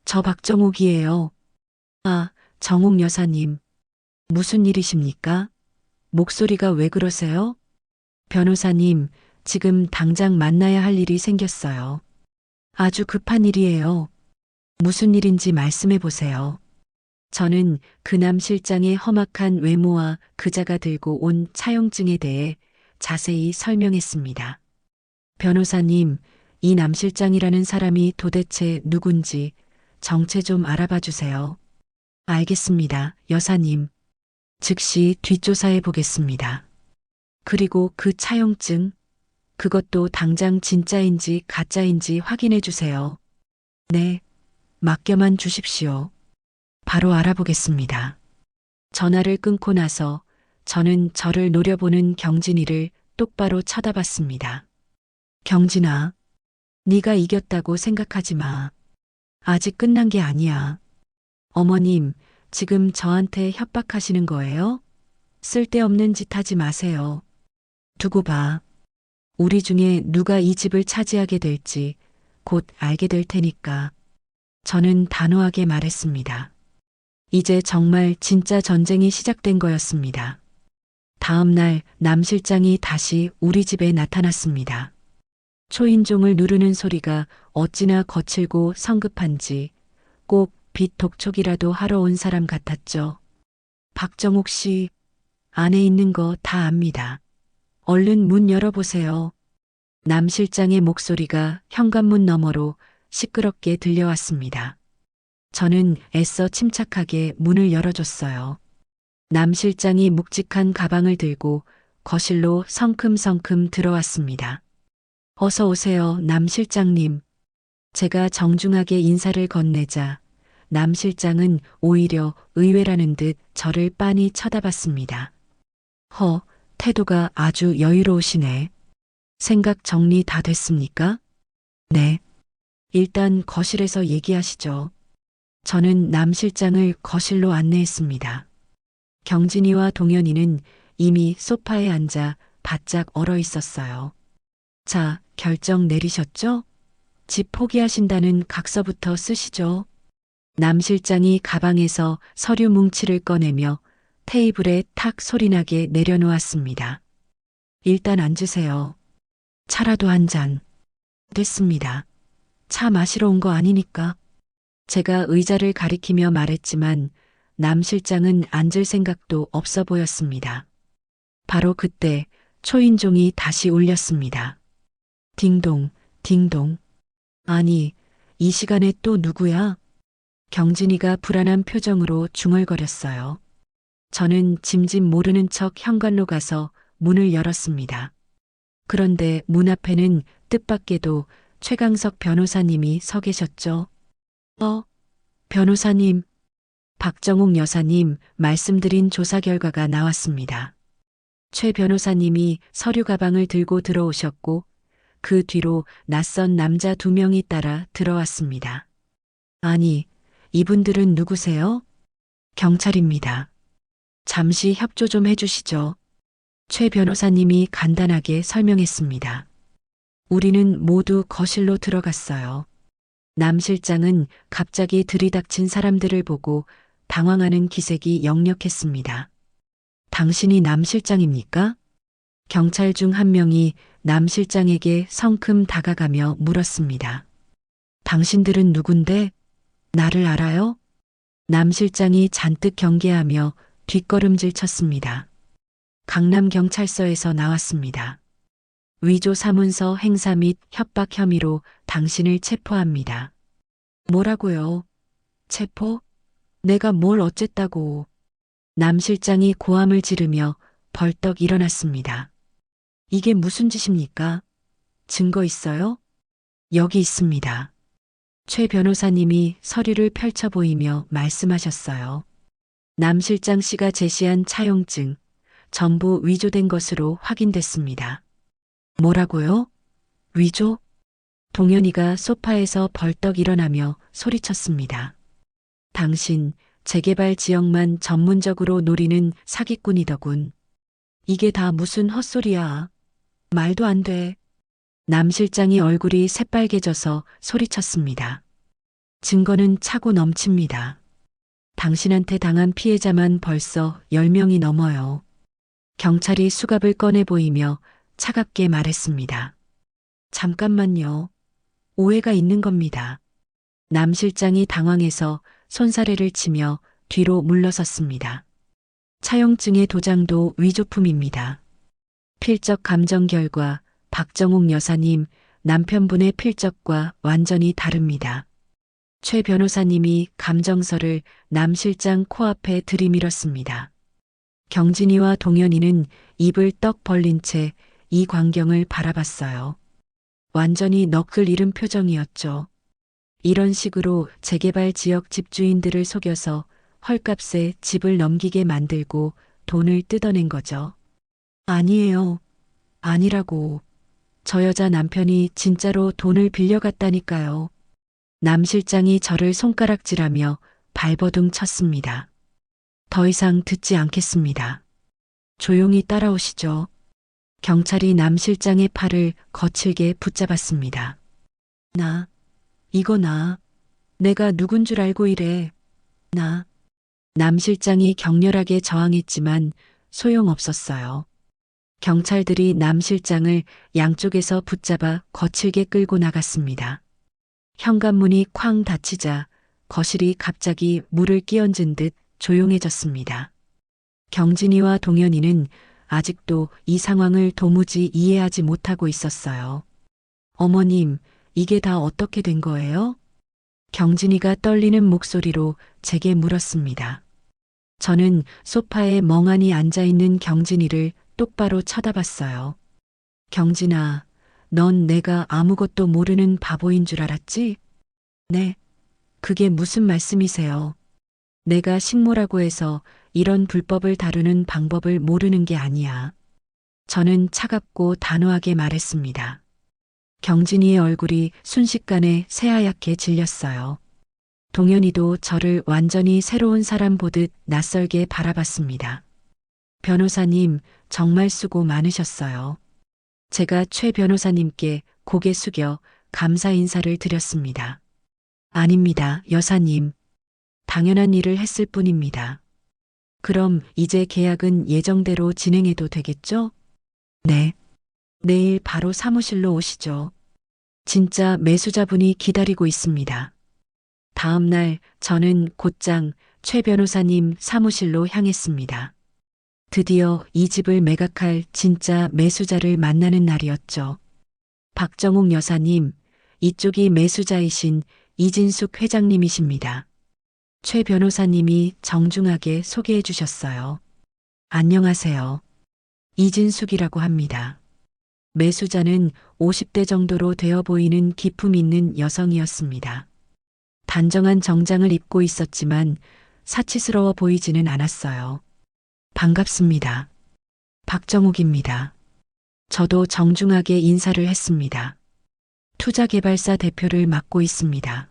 [SPEAKER 1] 저 박정옥이에요. 아, 정옥 여사님. 무슨 일이십니까? 목소리가 왜 그러세요? 변호사님, 지금 당장 만나야 할 일이 생겼어요. 아주 급한 일이에요. 무슨 일인지 말씀해 보세요. 저는 그 남 실장의 험악한 외모와 그자가 들고 온 차용증에 대해 자세히 설명했습니다. 변호사님, 이 남 실장이라는 사람이 도대체 누군지 정체 좀 알아봐 주세요. 알겠습니다, 여사님. 즉시 뒷조사해 보겠습니다. 그리고 그 차용증, 그것도 당장 진짜인지 가짜인지 확인해 주세요. 네, 맡겨만 주십시오. 바로 알아보겠습니다. 전화를 끊고 나서 저는 저를 노려보는 경진이를 똑바로 쳐다봤습니다. 경진아, 네가 이겼다고 생각하지 마. 아직 끝난 게 아니야. 어머님, 지금 저한테 협박하시는 거예요? 쓸데없는 짓 하지 마세요. 두고 봐. 우리 중에 누가 이 집을 차지하게 될지 곧 알게 될 테니까. 저는 단호하게 말했습니다. 이제 정말 진짜 전쟁이 시작된 거였습니다. 다음 날 남 실장이 다시 우리 집에 나타났습니다. 초인종을 누르는 소리가 어찌나 거칠고 성급한지 꼭 빛 독촉이라도 하러 온 사람 같았죠. 박정옥 씨, 안에 있는 거 다 압니다. 얼른 문 열어보세요. 남 실장의 목소리가 현관문 너머로 시끄럽게 들려왔습니다. 저는 애써 침착하게 문을 열어줬어요. 남 실장이 묵직한 가방을 들고 거실로 성큼성큼 들어왔습니다. 어서 오세요, 남 실장님. 제가 정중하게 인사를 건네자 남 실장은 오히려 의외라는 듯 저를 빤히 쳐다봤습니다. 태도가 아주 여유로우시네. 생각 정리 다 됐습니까? 네. 일단 거실에서 얘기하시죠. 저는 남 실장을 거실로 안내했습니다. 경진이와 동현이는 이미 소파에 앉아 바짝 얼어 있었어요. 자, 결정 내리셨죠? 집 포기하신다는 각서부터 쓰시죠. 남 실장이 가방에서 서류 뭉치를 꺼내며 테이블에 탁 소리나게 내려놓았습니다. 일단 앉으세요. 차라도 한 잔. 됐습니다. 차 마시러 온 거 아니니까. 제가 의자를 가리키며 말했지만 남 실장은 앉을 생각도 없어 보였습니다. 바로 그때 초인종이 다시 울렸습니다. 딩동, 딩동. 아니, 이 시간에 또 누구야? 경진이가 불안한 표정으로 중얼거렸어요. 저는 짐짓 모르는 척 현관로 가서 문을 열었습니다. 그런데 문 앞에는 뜻밖에도 최강석 변호사님이 서 계셨죠. 변호사님, 박정옥 여사님 말씀드린 조사 결과가 나왔습니다. 최 변호사님이 서류 가방을 들고 들어오셨고 그 뒤로 낯선 남자 2명이 따라 들어왔습니다. 아니, 이분들은 누구세요? 경찰입니다. 잠시 협조 좀 해주시죠. 최 변호사님이 간단하게 설명했습니다. 우리는 모두 거실로 들어갔어요. 남 실장은 갑자기 들이닥친 사람들을 보고 당황하는 기색이 역력했습니다. 당신이 남 실장입니까? 경찰 중 한 명이 남 실장에게 성큼 다가가며 물었습니다. 당신들은 누군데? 나를 알아요? 남 실장이 잔뜩 경계하며 뒷걸음질 쳤습니다. 강남경찰서에서 나왔습니다. 위조 사문서 행사 및 협박 혐의로 당신을 체포합니다. 뭐라고요? 체포? 내가 뭘 어쨌다고. 남 실장이 고함을 지르며 벌떡 일어났습니다. 이게 무슨 짓입니까? 증거 있어요? 여기 있습니다. 최 변호사님이 서류를 펼쳐 보이며 말씀하셨어요. 남 실장 씨가 제시한 차용증, 전부 위조된 것으로 확인됐습니다. 뭐라고요? 위조? 동현이가 소파에서 벌떡 일어나며 소리쳤습니다. 당신 재개발 지역만 전문적으로 노리는 사기꾼이더군. 이게 다 무슨 헛소리야. 말도 안 돼. 남 실장이 얼굴이 새빨개져서 소리쳤습니다. 증거는 차고 넘칩니다. 당신한테 당한 피해자만 벌써 10명이 넘어요. 경찰이 수갑을 꺼내 보이며 차갑게 말했습니다. 잠깐만요. 오해가 있는 겁니다. 남 실장이 당황해서 손사래를 치며 뒤로 물러섰습니다. 차용증의 도장도 위조품입니다. 필적 감정 결과 박정욱 여사님 남편분의 필적과 완전히 다릅니다. 최 변호사님이 감정서를 남 실장 코앞에 들이밀었습니다. 경진이와 동현이는 입을 떡 벌린 채 이 광경을 바라봤어요. 완전히 넋을 잃은 표정이었죠. 이런 식으로 재개발 지역 집주인들을 속여서 헐값에 집을 넘기게 만들고 돈을 뜯어낸 거죠. 아니에요. 아니라고. 저 여자 남편이 진짜로 돈을 빌려갔다니까요. 남 실장이 저를 손가락질하며 발버둥 쳤습니다. 더 이상 듣지 않겠습니다. 조용히 따라오시죠. 경찰이 남 실장의 팔을 거칠게 붙잡았습니다. 이거 내가 누군 줄 알고 이래. 남 실장이 격렬하게 저항했지만 소용없었어요. 경찰들이 남 실장을 양쪽에서 붙잡아 거칠게 끌고 나갔습니다. 현관문이 쾅 닫히자 거실이 갑자기 물을 끼얹은 듯 조용해졌습니다. 경진이와 동현이는 아직도 이 상황을 도무지 이해하지 못하고 있었어요. 어머님, 이게 다 어떻게 된 거예요? 경진이가 떨리는 목소리로 제게 물었습니다. 저는 소파에 멍하니 앉아있는 경진이를 똑바로 쳐다봤어요. 경진아, 넌 내가 아무것도 모르는 바보인 줄 알았지? 네. 그게 무슨 말씀이세요? 내가 식모라고 해서 이런 불법을 다루는 방법을 모르는 게 아니야. 저는 차갑고 단호하게 말했습니다. 경진이의 얼굴이 순식간에 새하얗게 질렸어요. 동현이도 저를 완전히 새로운 사람 보듯 낯설게 바라봤습니다. 변호사님, 정말 수고 많으셨어요. 제가 최 변호사님께 고개 숙여 감사 인사를 드렸습니다. 아닙니다, 여사님. 당연한 일을 했을 뿐입니다. 그럼 이제 계약은 예정대로 진행해도 되겠죠? 네. 내일 바로 사무실로 오시죠. 진짜 매수자분이 기다리고 있습니다. 다음 날 저는 곧장 최 변호사님 사무실로 향했습니다. 드디어 이 집을 매각할 진짜 매수자를 만나는 날이었죠. 박정욱 여사님, 이쪽이 매수자이신 이진숙 회장님이십니다. 최 변호사님이 정중하게 소개해 주셨어요. 안녕하세요. 이진숙이라고 합니다. 매수자는 50대 정도로 되어 보이는 기품 있는 여성이었습니다. 단정한 정장을 입고 있었지만 사치스러워 보이지는 않았어요. 반갑습니다. 박정욱입니다. 저도 정중하게 인사를 했습니다. 투자개발사 대표를 맡고 있습니다.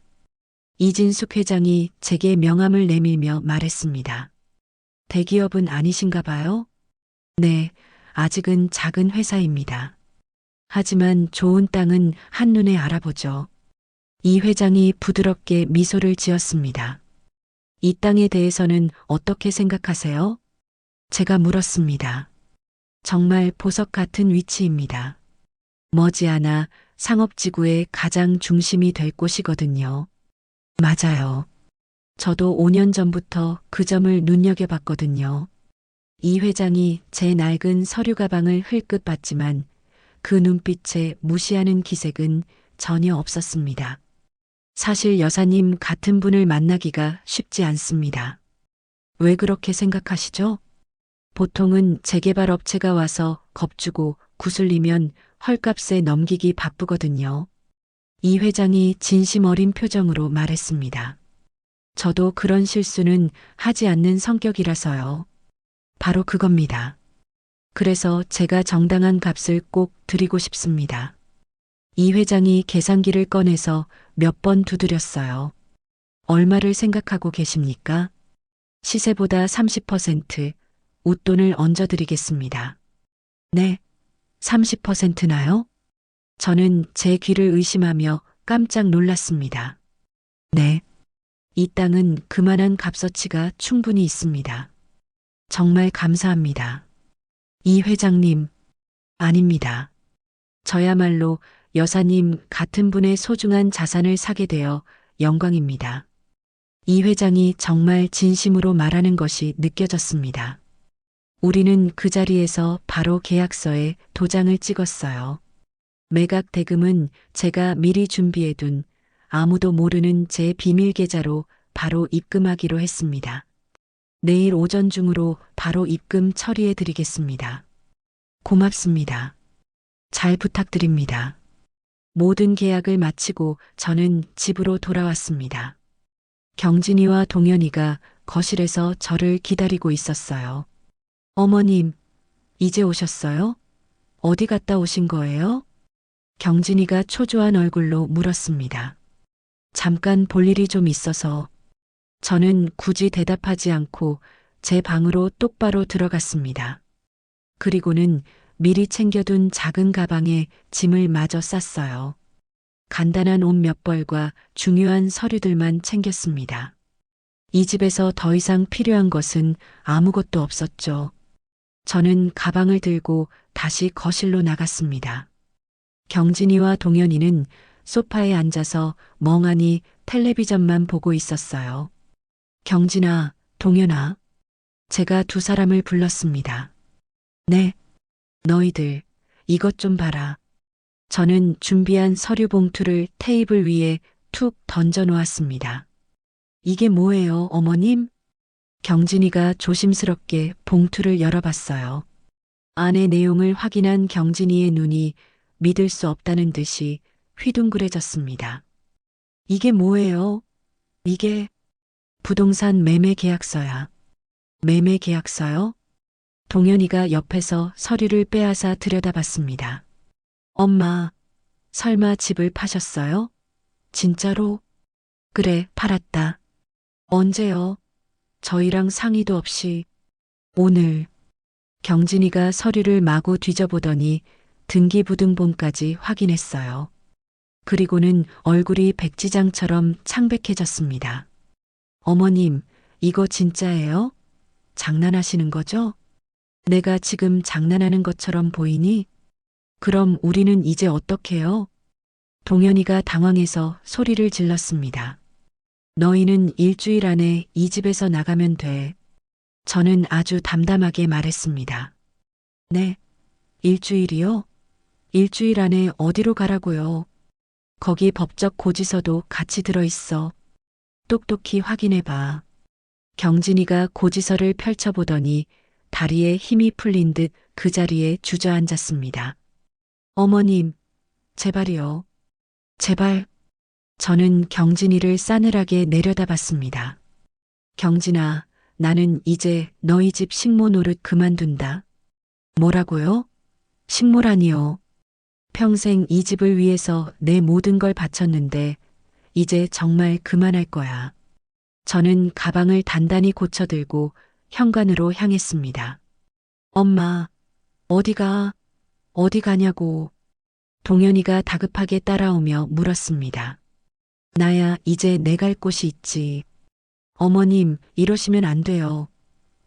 [SPEAKER 1] 이진숙 회장이 제게 명함을 내밀며 말했습니다. 대기업은 아니신가 봐요? 네, 아직은 작은 회사입니다. 하지만 좋은 땅은 한눈에 알아보죠. 이 회장이 부드럽게 미소를 지었습니다. 이 땅에 대해서는 어떻게 생각하세요? 제가 물었습니다. 정말 보석 같은 위치입니다. 머지않아 상업지구의 가장 중심이 될 곳이거든요. 맞아요. 저도 5년 전부터 그 점을 눈여겨봤거든요. 이 회장이 제 낡은 서류 가방을 흘끗 봤지만 그 눈빛에 무시하는 기색은 전혀 없었습니다. 사실 여사님 같은 분을 만나기가 쉽지 않습니다. 왜 그렇게 생각하시죠? 보통은 재개발 업체가 와서 겁주고 구슬리면 헐값에 넘기기 바쁘거든요. 이 회장이 진심 어린 표정으로 말했습니다. 저도 그런 실수는 하지 않는 성격이라서요. 바로 그겁니다. 그래서 제가 정당한 값을 꼭 드리고 싶습니다. 이 회장이 계산기를 꺼내서 몇 번 두드렸어요. 얼마를 생각하고 계십니까? 시세보다 30% 웃돈을 얹어드리겠습니다. 네, 30%나요? 저는 제 귀를 의심하며 깜짝 놀랐습니다. 네, 이 땅은 그만한 값어치가 충분히 있습니다. 정말 감사합니다. 이 회장님, 아닙니다. 저야말로 여사님 같은 분의 소중한 자산을 사게 되어 영광입니다. 이 회장이 정말 진심으로 말하는 것이 느껴졌습니다. 우리는 그 자리에서 바로 계약서에 도장을 찍었어요. 매각 대금은 제가 미리 준비해둔 아무도 모르는 제 비밀 계좌로 바로 입금하기로 했습니다. 내일 오전 중으로 바로 입금 처리해 드리겠습니다. 고맙습니다. 잘 부탁드립니다. 모든 계약을 마치고 저는 집으로 돌아왔습니다. 경진이와 동현이가 거실에서 저를 기다리고 있었어요. 어머님, 이제 오셨어요? 어디 갔다 오신 거예요? 경진이가 초조한 얼굴로 물었습니다. 잠깐 볼 일이 좀 있어서 저는 굳이 대답하지 않고 제 방으로 똑바로 들어갔습니다. 그리고는 미리 챙겨둔 작은 가방에 짐을 마저 쌌어요. 간단한 옷 몇 벌과 중요한 서류들만 챙겼습니다. 이 집에서 더 이상 필요한 것은 아무것도 없었죠. 저는 가방을 들고 다시 거실로 나갔습니다. 경진이와 동현이는 소파에 앉아서 멍하니 텔레비전만 보고 있었어요. 경진아, 동현아. 제가 두 사람을 불렀습니다. 네, 너희들, 이것 좀 봐라. 저는 준비한 서류 봉투를 테이블 위에 툭 던져 놓았습니다. 이게 뭐예요, 어머님? 경진이가 조심스럽게 봉투를 열어봤어요. 안의 내용을 확인한 경진이의 눈이 믿을 수 없다는 듯이 휘둥그레졌습니다. 이게 뭐예요? 이게 부동산 매매 계약서야. 매매 계약서요? 동현이가 옆에서 서류를 빼앗아 들여다봤습니다. 엄마, 설마 집을 파셨어요? 진짜로? 그래, 팔았다. 언제요? 저희랑 상의도 없이. 오늘. 경진이가 서류를 마구 뒤져보더니 등기부등본까지 확인했어요. 그리고는 얼굴이 백지장처럼 창백해졌습니다. 어머님, 이거 진짜예요? 장난하시는 거죠? 내가 지금 장난하는 것처럼 보이니? 그럼 우리는 이제 어떡해요? 동현이가 당황해서 소리를 질렀습니다. 너희는 일주일 안에 이 집에서 나가면 돼. 저는 아주 담담하게 말했습니다. 네, 일주일이요? 일주일 안에 어디로 가라고요? 거기 법적 고지서도 같이 들어있어. 똑똑히 확인해봐. 경진이가 고지서를 펼쳐보더니 다리에 힘이 풀린 듯 그 자리에 주저앉았습니다. 어머님, 제발이요. 제발. 저는 경진이를 싸늘하게 내려다봤습니다. 경진아, 나는 이제 너희 집 식모 노릇 그만둔다. 뭐라고요? 식모라니요. 평생 이 집을 위해서 내 모든 걸 바쳤는데 이제 정말 그만할 거야. 저는 가방을 단단히 고쳐들고 현관으로 향했습니다. 엄마, 어디가? 어디 가냐고. 동현이가 다급하게 따라오며 물었습니다. 나야 이제 내 갈 곳이 있지. 어머님, 이러시면 안 돼요.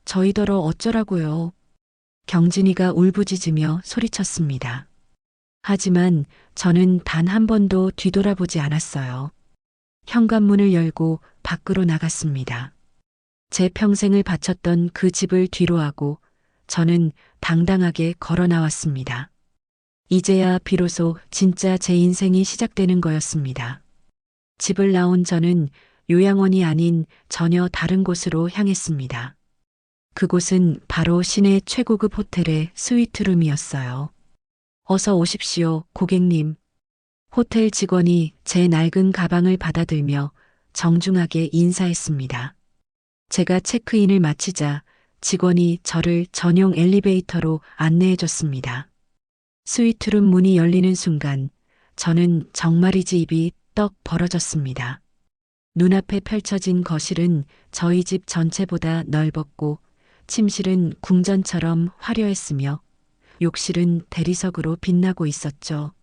[SPEAKER 1] 저희더러 어쩌라고요. 경진이가 울부짖으며 소리쳤습니다. 하지만 저는 단 한 번도 뒤돌아보지 않았어요. 현관문을 열고 밖으로 나갔습니다. 제 평생을 바쳤던 그 집을 뒤로하고 저는 당당하게 걸어 나왔습니다. 이제야 비로소 진짜 제 인생이 시작되는 거였습니다. 집을 나온 저는 요양원이 아닌 전혀 다른 곳으로 향했습니다. 그곳은 바로 시내 최고급 호텔의 스위트룸이었어요. 어서 오십시오, 고객님. 호텔 직원이 제 낡은 가방을 받아들며 정중하게 인사했습니다. 제가 체크인을 마치자 직원이 저를 전용 엘리베이터로 안내해 줬습니다. 스위트룸 문이 열리는 순간 저는 정말이지 입이 떡 벌어졌습니다. 눈앞에 펼쳐진 거실은 저희 집 전체보다 넓었고 침실은 궁전처럼 화려했으며 욕실은 대리석으로 빛나고 있었죠.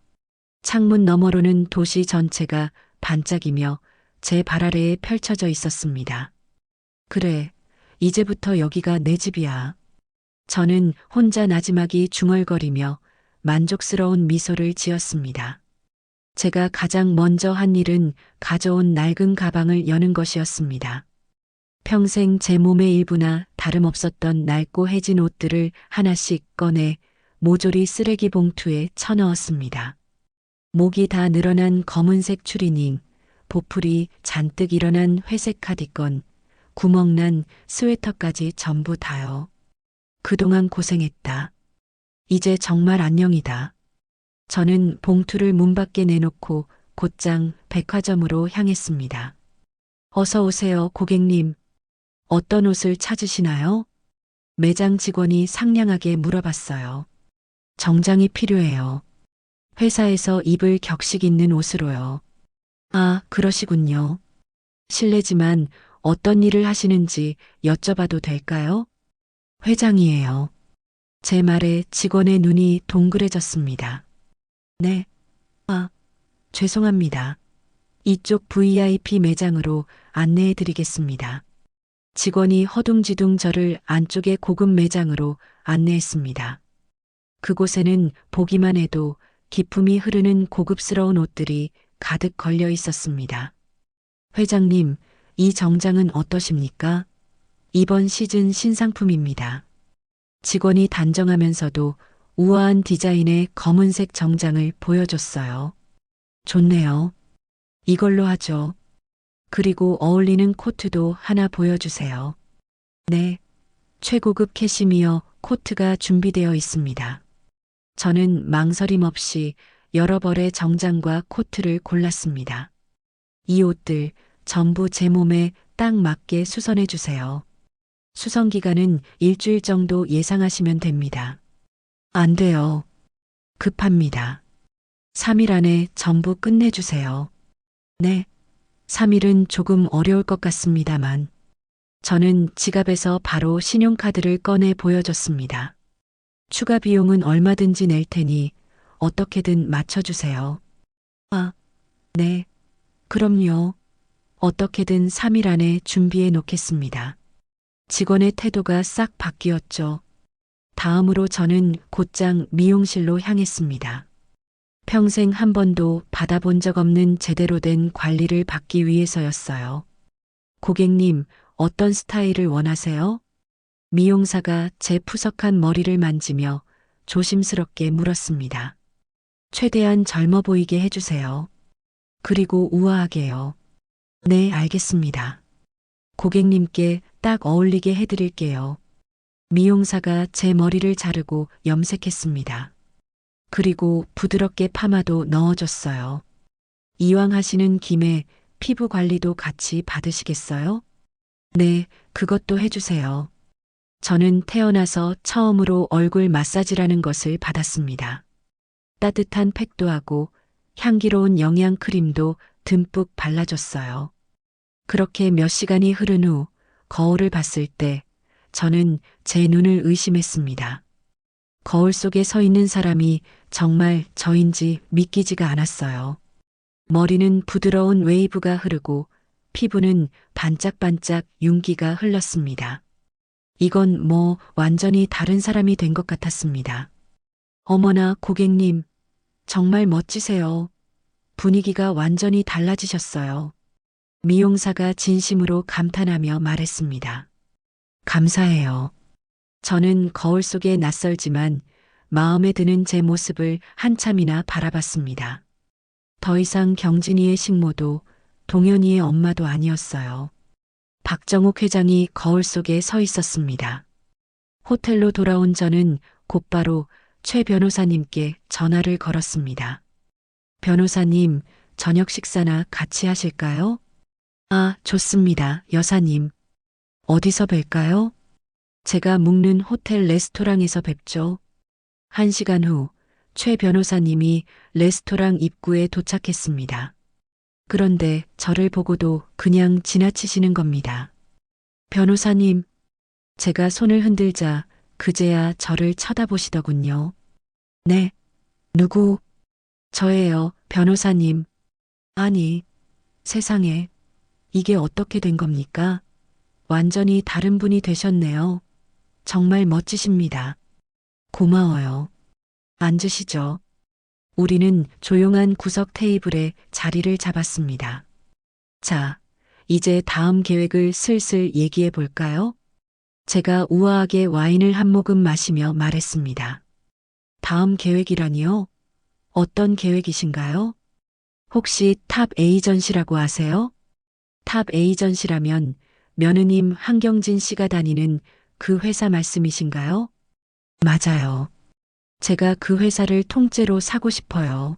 [SPEAKER 1] 창문 너머로는 도시 전체가 반짝이며 제 발 아래에 펼쳐져 있었습니다. 그래, 이제부터 여기가 내 집이야. 저는 혼자 나지막이 중얼거리며 만족스러운 미소를 지었습니다. 제가 가장 먼저 한 일은 가져온 낡은 가방을 여는 것이었습니다. 평생 제 몸의 일부나 다름없었던 낡고 해진 옷들을 하나씩 꺼내 모조리 쓰레기 봉투에 쳐넣었습니다. 목이 다 늘어난 검은색 추리닝, 보풀이 잔뜩 일어난 회색 카디건, 구멍난 스웨터까지 전부 다요. 그동안 고생했다. 이제 정말 안녕이다. 저는 봉투를 문 밖에 내놓고 곧장 백화점으로 향했습니다. 어서 오세요, 고객님. 어떤 옷을 찾으시나요? 매장 직원이 상냥하게 물어봤어요. 정장이 필요해요. 회사에서 입을 격식 있는 옷으로요. 아, 그러시군요. 실례지만 어떤 일을 하시는지 여쭤봐도 될까요? 회장이에요. 제 말에 직원의 눈이 동그래졌습니다. 네. 아, 죄송합니다. 이쪽 VIP 매장으로 안내해 드리겠습니다. 직원이 허둥지둥 저를 안쪽의 고급 매장으로 안내했습니다. 그곳에는 보기만 해도 기품이 흐르는 고급스러운 옷들이 가득 걸려 있었습니다. 회장님, 이 정장은 어떠십니까? 이번 시즌 신상품입니다. 직원이 단정하면서도 우아한 디자인의 검은색 정장을 보여줬어요. 좋네요. 이걸로 하죠. 그리고 어울리는 코트도 하나 보여주세요. 네. 최고급 캐시미어 코트가 준비되어 있습니다. 저는 망설임 없이 여러 벌의 정장과 코트를 골랐습니다. 이 옷들 전부 제 몸에 딱 맞게 수선해 주세요. 수선 기간은 일주일 정도 예상하시면 됩니다. 안 돼요. 급합니다. 3일 안에 전부 끝내주세요. 네. 3일은 조금 어려울 것 같습니다만. 저는 지갑에서 바로 신용카드를 꺼내 보여줬습니다. 추가 비용은 얼마든지 낼 테니 어떻게든 맞춰주세요. 아, 네. 그럼요. 어떻게든 3일 안에 준비해 놓겠습니다. 직원의 태도가 싹 바뀌었죠. 다음으로 저는 곧장 미용실로 향했습니다. 평생 한 번도 받아본 적 없는 제대로 된 관리를 받기 위해서였어요. 고객님, 어떤 스타일을 원하세요? 미용사가 제 푸석한 머리를 만지며 조심스럽게 물었습니다. 최대한 젊어 보이게 해주세요. 그리고 우아하게요. 네, 알겠습니다. 고객님께 딱 어울리게 해드릴게요. 미용사가 제 머리를 자르고 염색했습니다. 그리고 부드럽게 파마도 넣어줬어요. 이왕 하시는 김에 피부 관리도 같이 받으시겠어요? 네, 그것도 해주세요. 저는 태어나서 처음으로 얼굴 마사지라는 것을 받았습니다. 따뜻한 팩도 하고 향기로운 영양 크림도 듬뿍 발라줬어요. 그렇게 몇 시간이 흐른 후 거울을 봤을 때 저는 제 눈을 의심했습니다. 거울 속에 서 있는 사람이 정말 저인지 믿기지가 않았어요. 머리는 부드러운 웨이브가 흐르고 피부는 반짝반짝 윤기가 흘렀습니다. 이건 뭐 완전히 다른 사람이 된 것 같았습니다. 어머나 고객님, 정말 멋지세요. 분위기가 완전히 달라지셨어요. 미용사가 진심으로 감탄하며 말했습니다. 감사해요. 저는 거울 속에 낯설지만 마음에 드는 제 모습을 한참이나 바라봤습니다. 더 이상 경진이의 식모도 동현이의 엄마도 아니었어요. 박정욱 회장이 거울 속에 서 있었습니다. 호텔로 돌아온 저는 곧바로 최 변호사님께 전화를 걸었습니다. 변호사님, 저녁 식사나 같이 하실까요? 아, 좋습니다, 여사님. 어디서 뵐까요? 제가 묵는 호텔 레스토랑에서 뵙죠. 1시간 후 최 변호사님이 레스토랑 입구에 도착했습니다. 그런데 저를 보고도 그냥 지나치시는 겁니다. 변호사님, 제가 손을 흔들자 그제야 저를 쳐다보시더군요. 네, 누구? 저예요, 변호사님. 아니, 세상에, 이게 어떻게 된 겁니까? 완전히 다른 분이 되셨네요. 정말 멋지십니다. 고마워요. 앉으시죠. 우리는 조용한 구석 테이블에 자리를 잡았습니다. 자, 이제 다음 계획을 슬슬 얘기해 볼까요? 제가 우아하게 와인을 한 모금 마시며 말했습니다. 다음 계획이라니요? 어떤 계획이신가요? 혹시 탑 에이전시라고 아세요? 탑 에이전시라면 며느님 한경진 씨가 다니는 그 회사 말씀이신가요? 맞아요. 제가 그 회사를 통째로 사고 싶어요.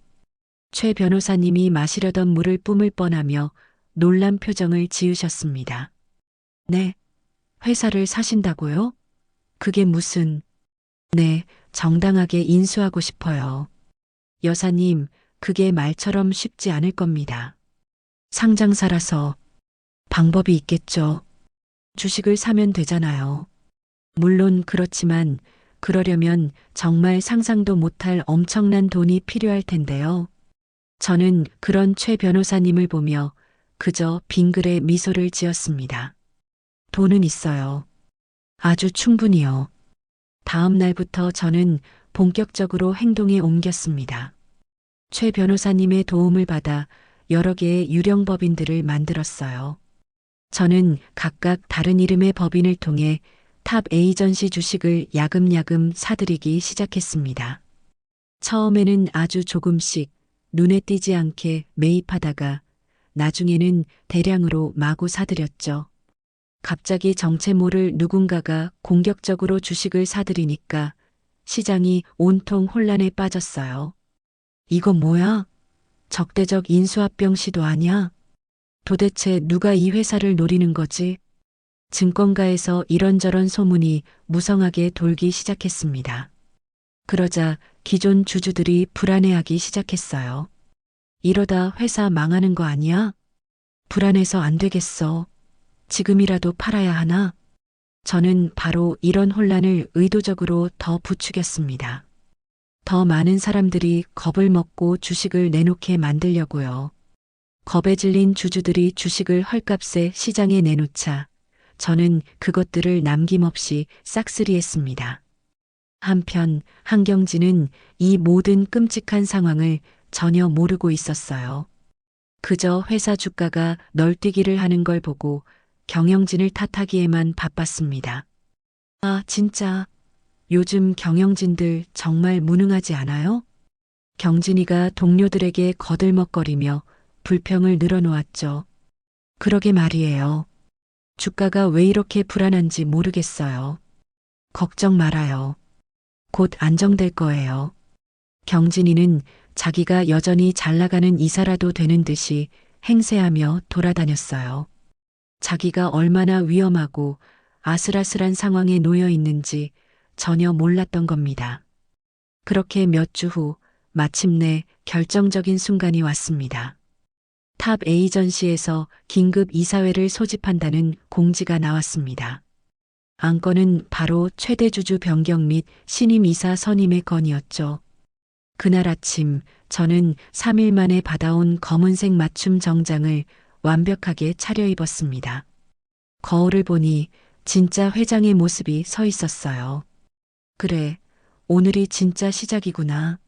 [SPEAKER 1] 최 변호사님이 마시려던 물을 뿜을 뻔하며 놀란 표정을 지으셨습니다. 네, 회사를 사신다고요? 그게 무슨, 네, 정당하게 인수하고 싶어요. 여사님, 그게 말처럼 쉽지 않을 겁니다. 상장사라서 방법이 있겠죠. 주식을 사면 되잖아요. 물론 그렇지만 그러려면 정말 상상도 못할 엄청난 돈이 필요할 텐데요. 저는 그런 최 변호사님을 보며 그저 빙그레 미소를 지었습니다. 돈은 있어요. 아주 충분히요. 다음 날부터 저는 본격적으로 행동에 옮겼습니다. 최 변호사님의 도움을 받아 여러 개의 유령 법인들을 만들었어요. 저는 각각 다른 이름의 법인을 통해 탑 에이전시 주식을 야금야금 사들이기 시작했습니다. 처음에는 아주 조금씩 눈에 띄지 않게 매입하다가 나중에는 대량으로 마구 사들였죠. 갑자기 정체 모를 누군가가 공격적으로 주식을 사들이니까 시장이 온통 혼란에 빠졌어요. 이거 뭐야? 적대적 인수합병 시도 아니야? 도대체 누가 이 회사를 노리는 거지? 증권가에서 이런저런 소문이 무성하게 돌기 시작했습니다. 그러자 기존 주주들이 불안해하기 시작했어요. 이러다 회사 망하는 거 아니야? 불안해서 안 되겠어. 지금이라도 팔아야 하나? 저는 바로 이런 혼란을 의도적으로 더 부추겼습니다. 더 많은 사람들이 겁을 먹고 주식을 내놓게 만들려고요. 겁에 질린 주주들이 주식을 헐값에 시장에 내놓자 저는 그것들을 남김없이 싹쓸이했습니다. 한편 한경진은 이 모든 끔찍한 상황을 전혀 모르고 있었어요. 그저 회사 주가가 널뛰기를 하는 걸 보고 경영진을 탓하기에만 바빴습니다. 아, 진짜 요즘 경영진들 정말 무능하지 않아요? 경진이가 동료들에게 거들먹거리며 불평을 늘어놓았죠. 그러게 말이에요. 주가가 왜 이렇게 불안한지 모르겠어요. 걱정 말아요. 곧 안정될 거예요. 경진이는 자기가 여전히 잘 나가는 이사라도 되는 듯이 행세하며 돌아다녔어요. 자기가 얼마나 위험하고 아슬아슬한 상황에 놓여 있는지 전혀 몰랐던 겁니다. 그렇게 몇 주 후 마침내 결정적인 순간이 왔습니다. 탑 에이전시에서 긴급 이사회를 소집한다는 공지가 나왔습니다. 안건은 바로 최대 주주 변경 및 신임 이사 선임의 건이었죠. 그날 아침 저는 3일 만에 받아온 검은색 맞춤 정장을 완벽하게 차려입었습니다. 거울을 보니 진짜 회장의 모습이 서 있었어요. 그래, 오늘이 진짜 시작이구나.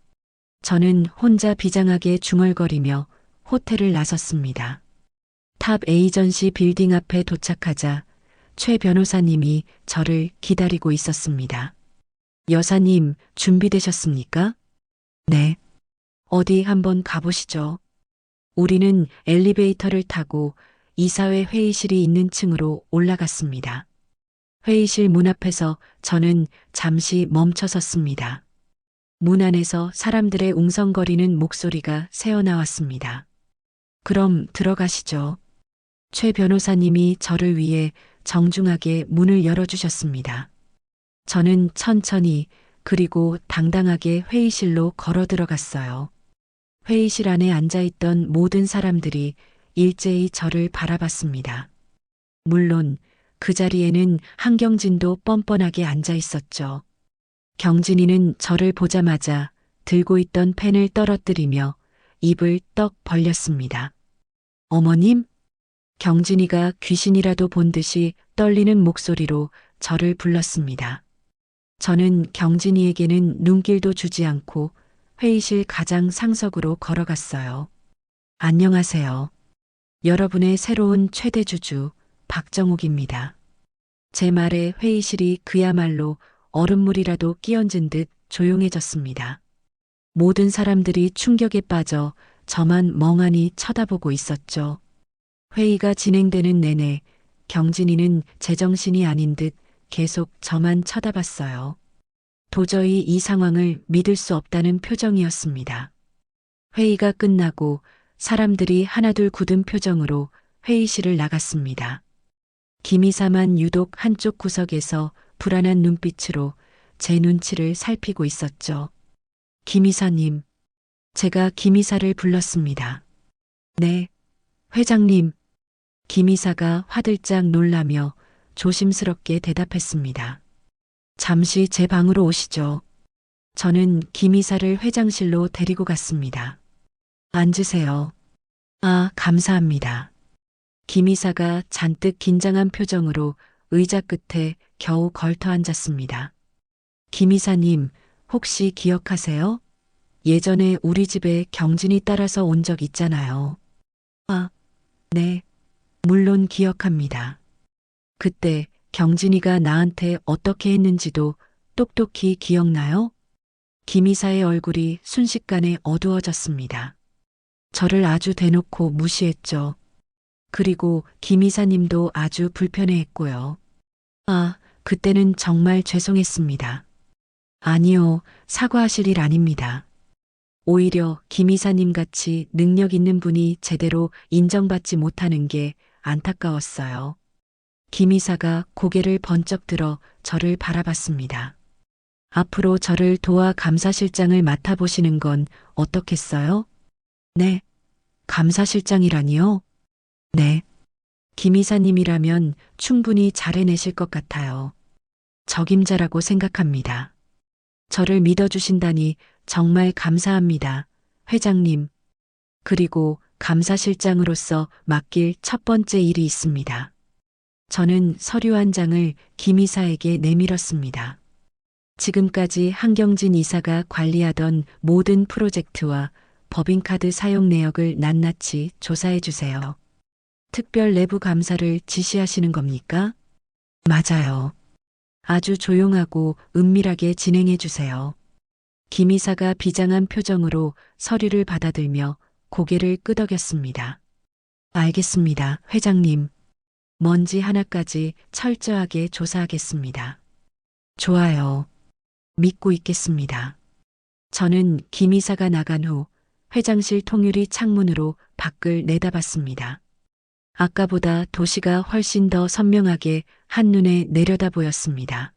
[SPEAKER 1] 저는 혼자 비장하게 중얼거리며 호텔을 나섰습니다. 탑 에이전시 빌딩 앞에 도착하자 최 변호사님이 저를 기다리고 있었습니다. 여사님, 준비되셨습니까? 네. 어디 한번 가보시죠. 우리는 엘리베이터를 타고 이사회 회의실이 있는 층으로 올라갔습니다. 회의실 문 앞에서 저는 잠시 멈춰 섰습니다. 문 안에서 사람들의 웅성거리는 목소리가 새어나왔습니다. 그럼 들어가시죠. 최 변호사님이 저를 위해 정중하게 문을 열어주셨습니다. 저는 천천히 그리고 당당하게 회의실로 걸어 들어갔어요. 회의실 안에 앉아있던 모든 사람들이 일제히 저를 바라봤습니다. 물론 그 자리에는 한경진도 뻔뻔하게 앉아 있었죠. 경진이는 저를 보자마자 들고 있던 펜을 떨어뜨리며 입을 떡 벌렸습니다. 어머님? 경진이가 귀신이라도 본 듯이 떨리는 목소리로 저를 불렀습니다. 저는 경진이에게는 눈길도 주지 않고 회의실 가장 상석으로 걸어갔어요. 안녕하세요. 여러분의 새로운 최대 주주 박정욱입니다. 제 말에 회의실이 그야말로 얼음물이라도 끼얹은 듯 조용해졌습니다. 모든 사람들이 충격에 빠져 저만 멍하니 쳐다보고 있었죠. 회의가 진행되는 내내 경진이는 제정신이 아닌 듯 계속 저만 쳐다봤어요. 도저히 이 상황을 믿을 수 없다는 표정이었습니다. 회의가 끝나고 사람들이 하나둘 굳은 표정으로 회의실을 나갔습니다. 김 이사만 유독 한쪽 구석에서 불안한 눈빛으로 제 눈치를 살피고 있었죠. 김 이사님, 제가 김 이사를 불렀습니다. 네, 회장님. 김 이사가 화들짝 놀라며 조심스럽게 대답했습니다. 잠시 제 방으로 오시죠. 저는 김 이사를 회장실로 데리고 갔습니다. 앉으세요. 아, 감사합니다. 김 이사가 잔뜩 긴장한 표정으로 의자 끝에 겨우 걸터 앉았습니다. 김 이사님, 혹시 기억하세요? 예전에 우리 집에 경진이 따라서 온 적 있잖아요. 아, 네. 물론 기억합니다. 그때 경진이가 나한테 어떻게 했는지도 똑똑히 기억나요? 김 이사의 얼굴이 순식간에 어두워졌습니다. 저를 아주 대놓고 무시했죠. 그리고 김 이사님도 아주 불편해했고요. 아, 그때는 정말 죄송했습니다. 아니요, 사과하실 일 아닙니다. 오히려 김 이사님 같이 능력 있는 분이 제대로 인정받지 못하는 게 안타까웠어요. 김 이사가 고개를 번쩍 들어 저를 바라봤습니다. 앞으로 저를 도와 감사실장을 맡아보시는 건 어떻겠어요? 네. 감사실장이라니요? 네. 김 이사님이라면 충분히 잘해내실 것 같아요. 적임자라고 생각합니다. 저를 믿어주신다니 정말 감사합니다, 회장님. 그리고 감사실장으로서 맡길 첫 번째 일이 있습니다. 저는 서류 한 장을 김 이사에게 내밀었습니다. 지금까지 한경진 이사가 관리하던 모든 프로젝트와 법인카드 사용 내역을 낱낱이 조사해 주세요. 특별 내부 감사를 지시하시는 겁니까? 맞아요. 아주 조용하고 은밀하게 진행해 주세요. 김 이사가 비장한 표정으로 서류를 받아들며 고개를 끄덕였습니다. 알겠습니다, 회장님. 먼지 하나까지 철저하게 조사하겠습니다. 좋아요. 믿고 있겠습니다. 저는 김 이사가 나간 후 회장실 통유리 창문으로 밖을 내다봤습니다. 아까보다 도시가 훨씬 더 선명하게 한눈에 내려다 보였습니다.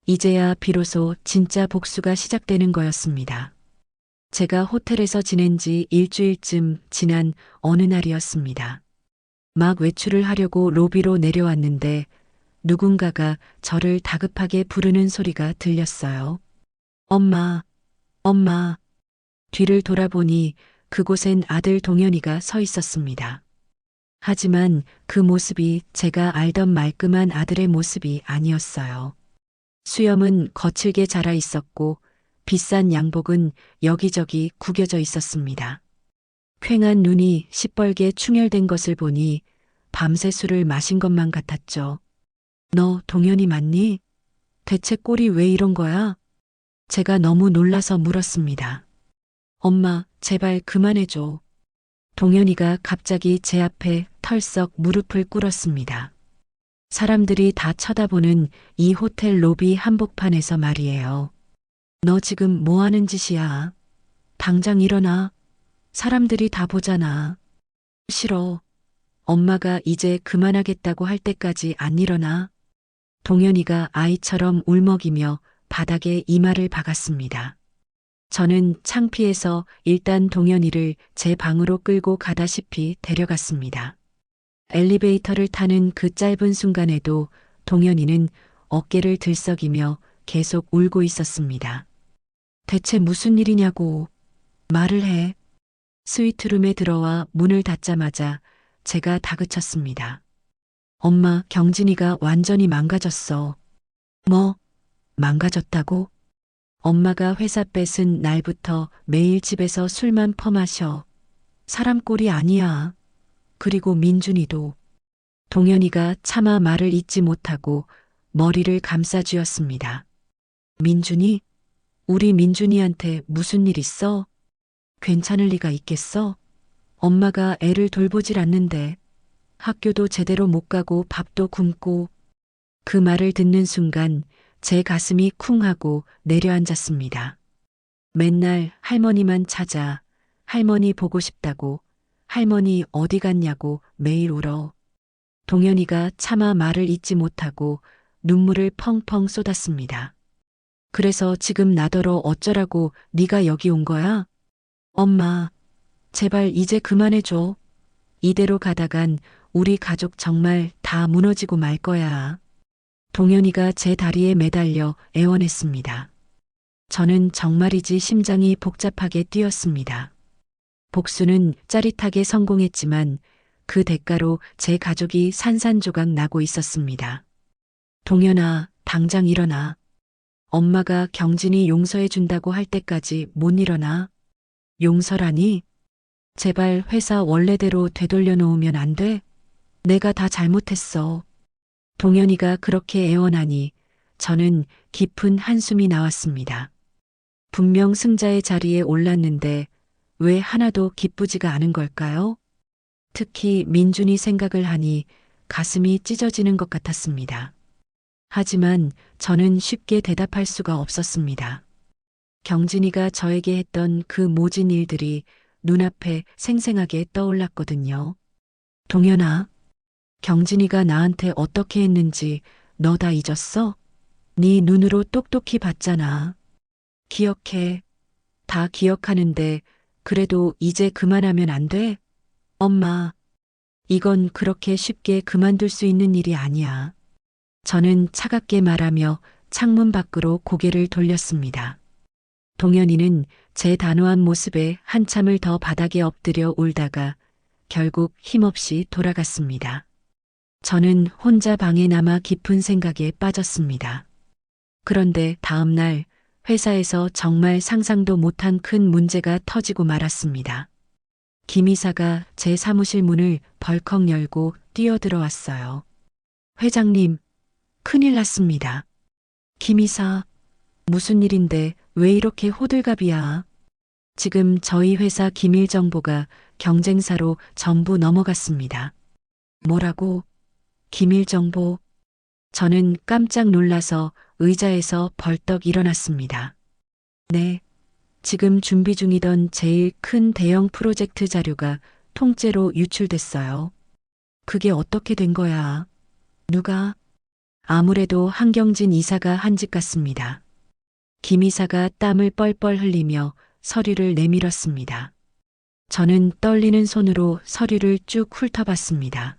[SPEAKER 1] 이제야 비로소 진짜 복수가 시작되는 거였습니다. 제가 호텔에서 지낸 지 일주일쯤 지난 어느 날이었습니다. 막 외출을 하려고 로비로 내려왔는데 누군가가 저를 다급하게 부르는 소리가 들렸어요. 엄마, 엄마. 뒤를 돌아보니 그곳엔 아들 동현이가 서 있었습니다. 하지만 그 모습이 제가 알던 말끔한 아들의 모습이 아니었어요. 수염은 거칠게 자라 있었고 비싼 양복은 여기저기 구겨져 있었습니다. 퀭한 눈이 시뻘게 충혈된 것을 보니 밤새 술을 마신 것만 같았죠. 너 동현이 맞니? 대체 꼴이 왜 이런 거야? 제가 너무 놀라서 물었습니다. 엄마, 제발 그만해줘. 동현이가 갑자기 제 앞에 털썩 무릎을 꿇었습니다. 사람들이 다 쳐다보는 이 호텔 로비 한복판에서 말이에요. 너 지금 뭐 하는 짓이야? 당장 일어나. 사람들이 다 보잖아. 싫어. 엄마가 이제 그만하겠다고 할 때까지 안 일어나. 동현이가 아이처럼 울먹이며 바닥에 이마를 박았습니다. 저는 창피해서 일단 동현이를 제 방으로 끌고 가다시피 데려갔습니다. 엘리베이터를 타는 그 짧은 순간에도 동현이는 어깨를 들썩이며 계속 울고 있었습니다. 대체 무슨 일이냐고. 말을 해. 스위트룸에 들어와 문을 닫자마자 제가 다그쳤습니다. 엄마, 경진이가 완전히 망가졌어. 뭐, 망가졌다고? 엄마가 회사 뺏은 날부터 매일 집에서 술만 퍼마셔. 사람 꼴이 아니야. 그리고 민준이도. 동현이가 차마 말을 잇지 못하고 머리를 감싸쥐었습니다. 민준이? 우리 민준이한테 무슨 일 있어? 괜찮을 리가 있겠어? 엄마가 애를 돌보질 않는데 학교도 제대로 못 가고 밥도 굶고. 그 말을 듣는 순간 제 가슴이 쿵 하고 내려앉았습니다. 맨날 할머니만 찾아, 할머니 보고 싶다고, 할머니 어디 갔냐고 매일 울어. 동현이가 차마 말을 잇지 못하고 눈물을 펑펑 쏟았습니다. 그래서 지금 나더러 어쩌라고 네가 여기 온 거야? 엄마, 제발 이제 그만해줘. 이대로 가다간 우리 가족 정말 다 무너지고 말 거야. 동현이가 제 다리에 매달려 애원했습니다. 저는 정말이지 심장이 복잡하게 뛰었습니다. 복수는 짜릿하게 성공했지만 그 대가로 제 가족이 산산조각 나고 있었습니다. 동현아, 당장 일어나. 엄마가 경진이 용서해 준다고 할 때까지 못 일어나. 용서라니? 제발 회사 원래대로 되돌려 놓으면 안 돼? 내가 다 잘못했어. 동현이가 그렇게 애원하니 저는 깊은 한숨이 나왔습니다. 분명 승자의 자리에 올랐는데 왜 하나도 기쁘지가 않은 걸까요? 특히 민준이 생각을 하니 가슴이 찢어지는 것 같았습니다. 하지만 저는 쉽게 대답할 수가 없었습니다. 경진이가 저에게 했던 그 모진 일들이 눈앞에 생생하게 떠올랐거든요. 동현아, 경진이가 나한테 어떻게 했는지 너 다 잊었어? 네 눈으로 똑똑히 봤잖아. 기억해. 다 기억하는데 그래도 이제 그만하면 안 돼? 엄마, 이건 그렇게 쉽게 그만둘 수 있는 일이 아니야. 저는 차갑게 말하며 창문 밖으로 고개를 돌렸습니다. 동현이는 제 단호한 모습에 한참을 더 바닥에 엎드려 울다가 결국 힘없이 돌아갔습니다. 저는 혼자 방에 남아 깊은 생각에 빠졌습니다. 그런데 다음 날 회사에서 정말 상상도 못한 큰 문제가 터지고 말았습니다. 김 이사가 제 사무실 문을 벌컥 열고 뛰어들어왔어요. 회장님, 큰일 났습니다. 김 이사, 무슨 일인데 왜 이렇게 호들갑이야? 지금 저희 회사 기밀 정보가 경쟁사로 전부 넘어갔습니다. 뭐라고? 기밀 정보? 저는 깜짝 놀라서 의자에서 벌떡 일어났습니다. 네, 지금 준비 중이던 제일 큰 대형 프로젝트 자료가 통째로 유출됐어요. 그게 어떻게 된 거야? 누가? 아무래도 한경진 이사가 한 짓 같습니다. 김 이사가 땀을 뻘뻘 흘리며 서류를 내밀었습니다. 저는 떨리는 손으로 서류를 쭉 훑어봤습니다.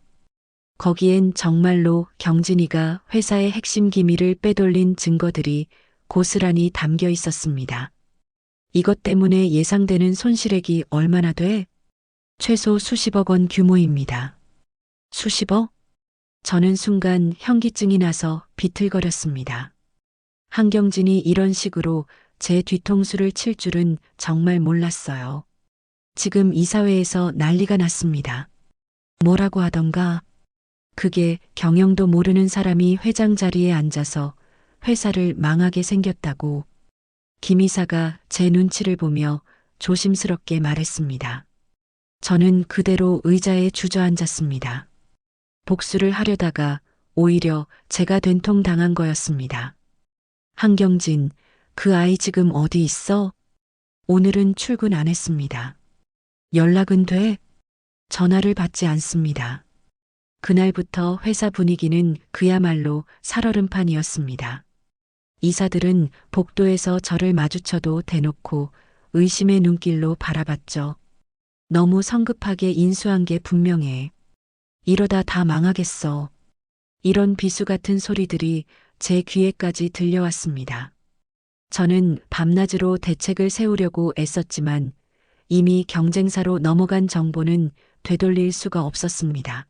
[SPEAKER 1] 거기엔 정말로 경진이가 회사의 핵심 기밀을 빼돌린 증거들이 고스란히 담겨 있었습니다. 이것 때문에 예상되는 손실액이 얼마나 돼? 최소 수십억 원 규모입니다. 수십억? 저는 순간 현기증이 나서 비틀거렸습니다. 한경진이 이런 식으로 제 뒤통수를 칠 줄은 정말 몰랐어요. 지금 이사회에서 난리가 났습니다. 뭐라고 하던가? 그게 경영도 모르는 사람이 회장 자리에 앉아서 회사를 망하게 생겼다고. 김 이사가 제 눈치를 보며 조심스럽게 말했습니다. 저는 그대로 의자에 주저앉았습니다. 복수를 하려다가 오히려 제가 된통당한 거였습니다. 한경진, 그 아이 지금 어디 있어? 오늘은 출근 안 했습니다. 연락은 돼? 전화를 받지 않습니다. 그날부터 회사 분위기는 그야말로 살얼음판이었습니다. 이사들은 복도에서 저를 마주쳐도 대놓고 의심의 눈길로 바라봤죠. 너무 성급하게 인수한 게 분명해. 이러다 다 망하겠어. 이런 비수 같은 소리들이 제 귀에까지 들려왔습니다. 저는 밤낮으로 대책을 세우려고 애썼지만 이미 경쟁사로 넘어간 정보는 되돌릴 수가 없었습니다.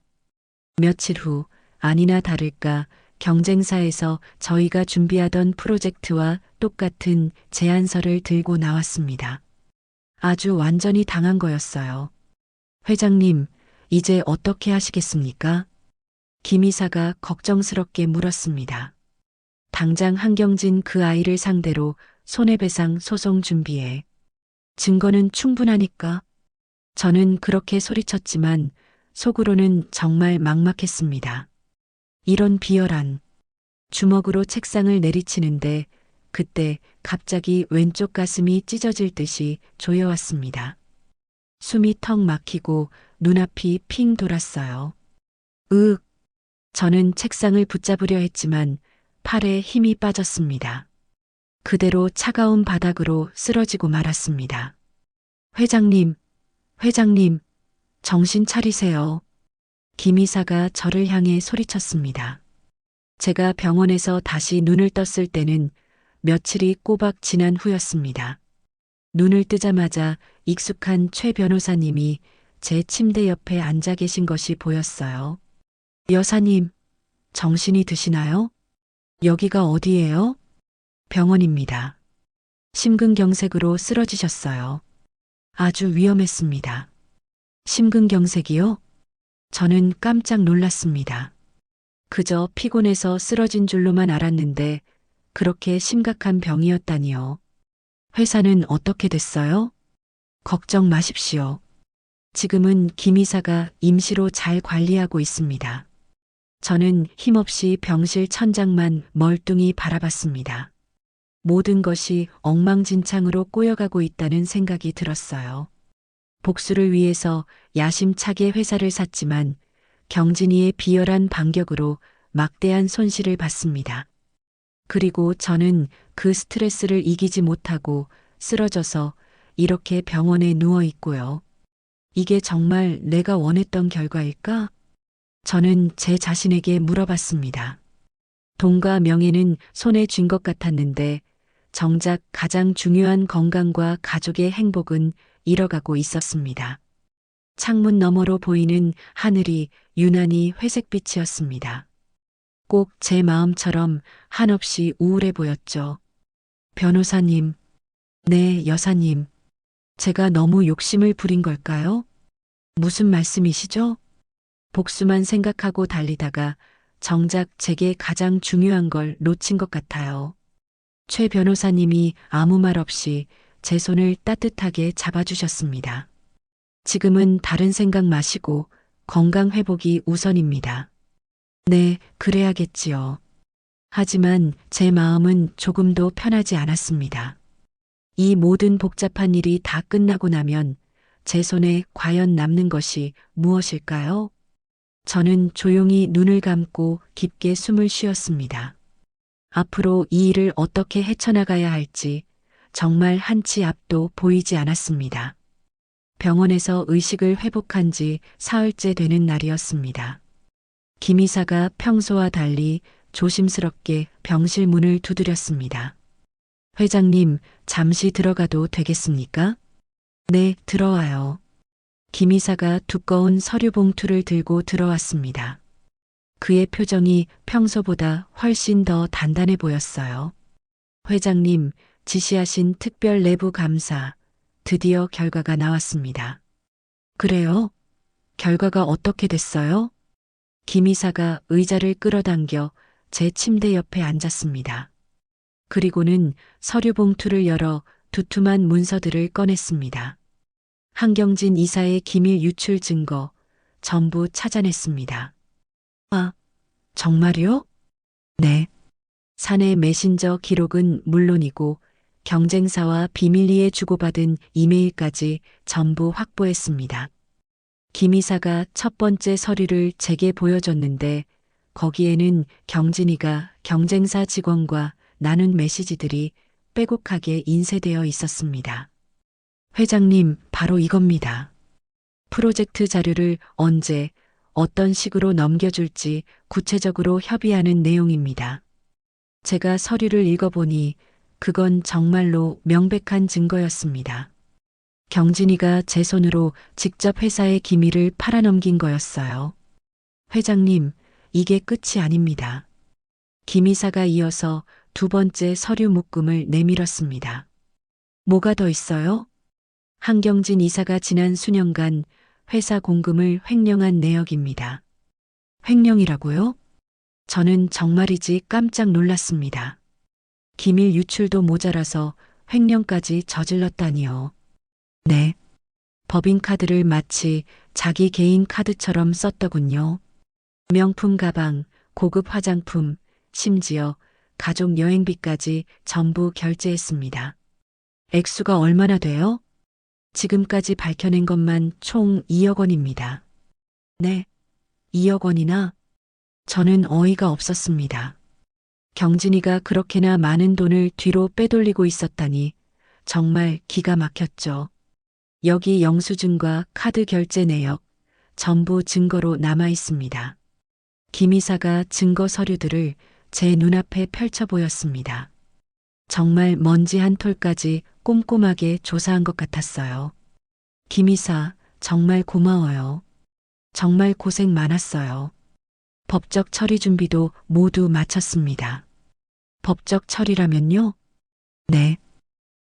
[SPEAKER 1] 며칠 후 아니나 다를까 경쟁사에서 저희가 준비하던 프로젝트와 똑같은 제안서를 들고 나왔습니다. 아주 완전히 당한 거였어요. 회장님, 이제 어떻게 하시겠습니까? 김 이사가 걱정스럽게 물었습니다. 당장 한경진 그 아이를 상대로 손해배상 소송 준비해. 증거는 충분하니까. 저는 그렇게 소리쳤지만 속으로는 정말 막막했습니다. 이런 비열한 주먹으로 책상을 내리치는데 그때 갑자기 왼쪽 가슴이 찢어질 듯이 조여왔습니다. 숨이 턱 막히고 눈앞이 핑 돌았어요. 으윽! 저는 책상을 붙잡으려 했지만 팔에 힘이 빠졌습니다. 그대로 차가운 바닥으로 쓰러지고 말았습니다. 회장님, 회장님, 정신 차리세요. 김 이사가 저를 향해 소리쳤습니다. 제가 병원에서 다시 눈을 떴을 때는 며칠이 꼬박 지난 후였습니다. 눈을 뜨자마자 익숙한 최 변호사님이 제 침대 옆에 앉아 계신 것이 보였어요. 여사님, 정신이 드시나요? 여기가 어디예요? 병원입니다. 심근경색으로 쓰러지셨어요. 아주 위험했습니다. 심근경색이요? 저는 깜짝 놀랐습니다. 그저 피곤해서 쓰러진 줄로만 알았는데 그렇게 심각한 병이었다니요. 회사는 어떻게 됐어요? 걱정 마십시오. 지금은 김 이사가 임시로 잘 관리하고 있습니다. 저는 힘없이 병실 천장만 멀뚱히 바라봤습니다. 모든 것이 엉망진창으로 꼬여가고 있다는 생각이 들었어요. 복수를 위해서 야심차게 회사를 샀지만 경진이의 비열한 반격으로 막대한 손실을 봤습니다. 그리고 저는 그 스트레스를 이기지 못하고 쓰러져서 이렇게 병원에 누워 있고요. 이게 정말 내가 원했던 결과일까? 저는 제 자신에게 물어봤습니다. 돈과 명예는 손에 쥔 것 같았는데 정작 가장 중요한 건강과 가족의 행복은 잃어가고 있었습니다. 창문 너머로 보이는 하늘이 유난히 회색빛이었습니다. 꼭 제 마음처럼 한없이 우울해 보였죠. 변호사님, 네, 여사님. 제가 너무 욕심을 부린 걸까요? 무슨 말씀이시죠? 복수만 생각하고 달리다가 정작 제게 가장 중요한 걸 놓친 것 같아요. 최 변호사님이 아무 말 없이 제 손을 따뜻하게 잡아주셨습니다. 지금은 다른 생각 마시고 건강 회복이 우선입니다. 네, 그래야겠지요. 하지만 제 마음은 조금도 편하지 않았습니다. 이 모든 복잡한 일이 다 끝나고 나면 제 손에 과연 남는 것이 무엇일까요? 저는 조용히 눈을 감고 깊게 숨을 쉬었습니다. 앞으로 이 일을 어떻게 헤쳐나가야 할지 정말 한치 앞도 보이지 않았습니다. 병원에서 의식을 회복한 지 사흘째 되는 날이었습니다. 김 이사가 평소와 달리 조심스럽게 병실 문을 두드렸습니다. 회장님, 잠시 들어가도 되겠습니까? 네, 들어와요. 김 이사가 두꺼운 서류 봉투를 들고 들어왔습니다. 그의 표정이 평소보다 훨씬 더 단단해 보였어요. 회장님, 지시하신 특별 내부 감사, 드디어 결과가 나왔습니다. 그래요? 결과가 어떻게 됐어요? 김 이사가 의자를 끌어당겨 제 침대 옆에 앉았습니다. 그리고는 서류 봉투를 열어 두툼한 문서들을 꺼냈습니다. 한경진 이사의 기밀 유출 증거 전부 찾아냈습니다. 아, 정말요? 네. 사내 메신저 기록은 물론이고 경쟁사와 비밀리에 주고받은 이메일까지 전부 확보했습니다. 김 이사가 첫 번째 서류를 제게 보여줬는데 거기에는 경진이가 경쟁사 직원과 나눈 메시지들이 빼곡하게 인쇄되어 있었습니다. 회장님, 바로 이겁니다. 프로젝트 자료를 언제, 어떤 식으로 넘겨줄지 구체적으로 협의하는 내용입니다. 제가 서류를 읽어보니 그건 정말로 명백한 증거였습니다. 경진이가 제 손으로 직접 회사의 기밀을 팔아넘긴 거였어요. 회장님, 이게 끝이 아닙니다. 김 이사가 이어서 두 번째 서류 묶음을 내밀었습니다. 뭐가 더 있어요? 한경진 이사가 지난 수년간 회사 공금을 횡령한 내역입니다. 횡령이라고요? 저는 정말이지 깜짝 놀랐습니다. 기밀 유출도 모자라서 횡령까지 저질렀다니요. 네. 법인카드를 마치 자기 개인 카드처럼 썼더군요. 명품 가방, 고급 화장품, 심지어 가족 여행비까지 전부 결제했습니다. 액수가 얼마나 돼요? 지금까지 밝혀낸 것만 총 2억 원입니다. 네, 2억 원이나? 저는 어이가 없었습니다. 경진이가 그렇게나 많은 돈을 뒤로 빼돌리고 있었다니 정말 기가 막혔죠. 여기 영수증과 카드 결제 내역 전부 증거로 남아 있습니다. 김 이사가 증거 서류들을 제 눈앞에 펼쳐 보였습니다. 정말 먼지 한 톨까지 꼼꼼하게 조사한 것 같았어요. 김 이사, 정말 고마워요. 정말 고생 많았어요. 법적 처리 준비도 모두 마쳤습니다. 법적 처리라면요? 네.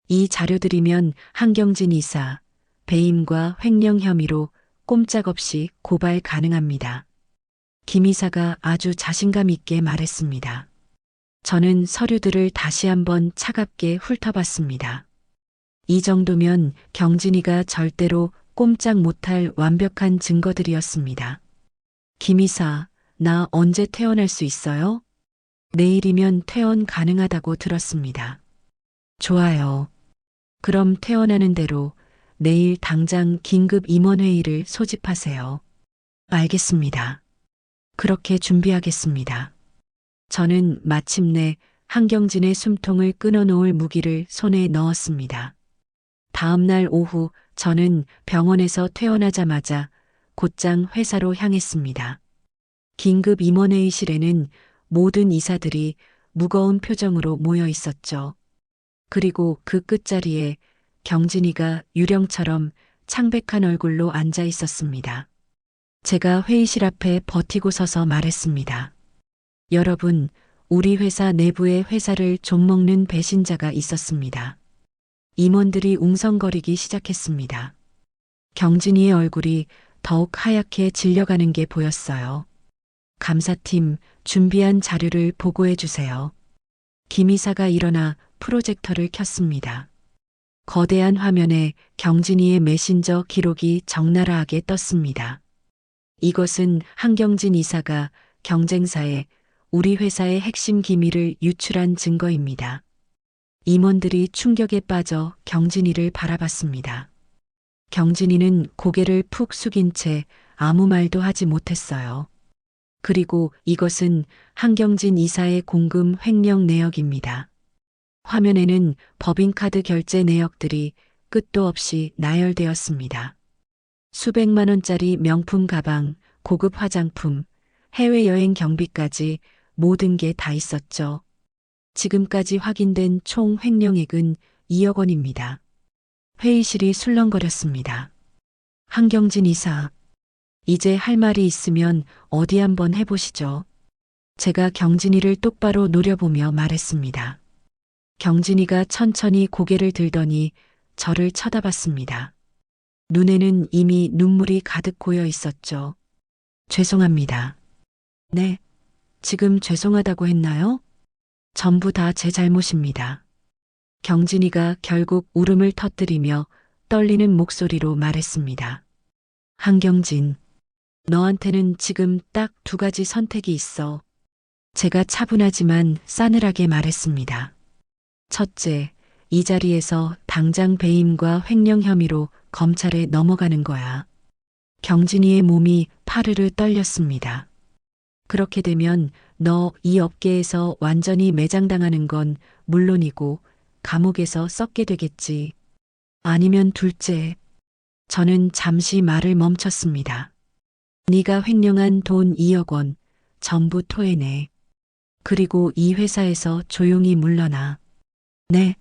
[SPEAKER 1] 이 자료들이면 한경진 이사, 배임과 횡령 혐의로 꼼짝없이 고발 가능합니다. 김 이사가 아주 자신감 있게 말했습니다. 저는 서류들을 다시 한번 차갑게 훑어봤습니다. 이 정도면 경진이가 절대로 꼼짝 못할 완벽한 증거들이었습니다. 김 이사, 나 언제 퇴원할 수 있어요? 내일이면 퇴원 가능하다고 들었습니다. 좋아요. 그럼 퇴원하는 대로 내일 당장 긴급 임원회의를 소집하세요. 알겠습니다. 그렇게 준비하겠습니다. 저는 마침내 한경진의 숨통을 끊어놓을 무기를 손에 넣었습니다. 다음 날 오후 저는 병원에서 퇴원하자마자 곧장 회사로 향했습니다. 긴급 임원회의실에는 모든 이사들이 무거운 표정으로 모여 있었죠. 그리고 그 끝자리에 경진이가 유령처럼 창백한 얼굴로 앉아 있었습니다. 제가 회의실 앞에 버티고 서서 말했습니다. 여러분, 우리 회사 내부에 회사를 좀먹는 배신자가 있었습니다. 임원들이 웅성거리기 시작했습니다. 경진이의 얼굴이 더욱 하얗게 질려가는 게 보였어요. 감사팀, 준비한 자료를 보고해 주세요. 김 이사가 일어나 프로젝터를 켰습니다. 거대한 화면에 경진이의 메신저 기록이 적나라하게 떴습니다. 이것은 한경진 이사가 경쟁사에 우리 회사의 핵심 기밀을 유출한 증거입니다. 임원들이 충격에 빠져 경진이를 바라봤습니다. 경진이는 고개를 푹 숙인 채 아무 말도 하지 못했어요. 그리고 이것은 한경진 이사의 공금 횡령 내역입니다. 화면에는 법인카드 결제 내역들이 끝도 없이 나열되었습니다. 수백만 원짜리 명품 가방, 고급 화장품, 해외여행 경비까지 모든 게 다 있었죠. 지금까지 확인된 총 횡령액은 2억 원입니다. 회의실이 술렁거렸습니다. 한경진 이사, 이제 할 말이 있으면 어디 한번 해보시죠. 제가 경진이를 똑바로 노려보며 말했습니다. 경진이가 천천히 고개를 들더니 저를 쳐다봤습니다. 눈에는 이미 눈물이 가득 고여 있었죠. 죄송합니다. 네, 지금 죄송하다고 했나요? 전부 다 제 잘못입니다. 경진이가 결국 울음을 터뜨리며 떨리는 목소리로 말했습니다. 한경진, 너한테는 지금 딱 두 가지 선택이 있어. 제가 차분하지만 싸늘하게 말했습니다. 첫째, 이 자리에서 당장 배임과 횡령 혐의로 검찰에 넘어가는 거야. 경진이의 몸이 파르르 떨렸습니다. 그렇게 되면 너 이 업계에서 완전히 매장당하는 건 물론이고 감옥에서 썩게 되겠지. 아니면 둘째, 저는 잠시 말을 멈췄습니다. 네가 횡령한 돈 2억 원 전부 토해내. 그리고 이 회사에서 조용히 물러나. 네.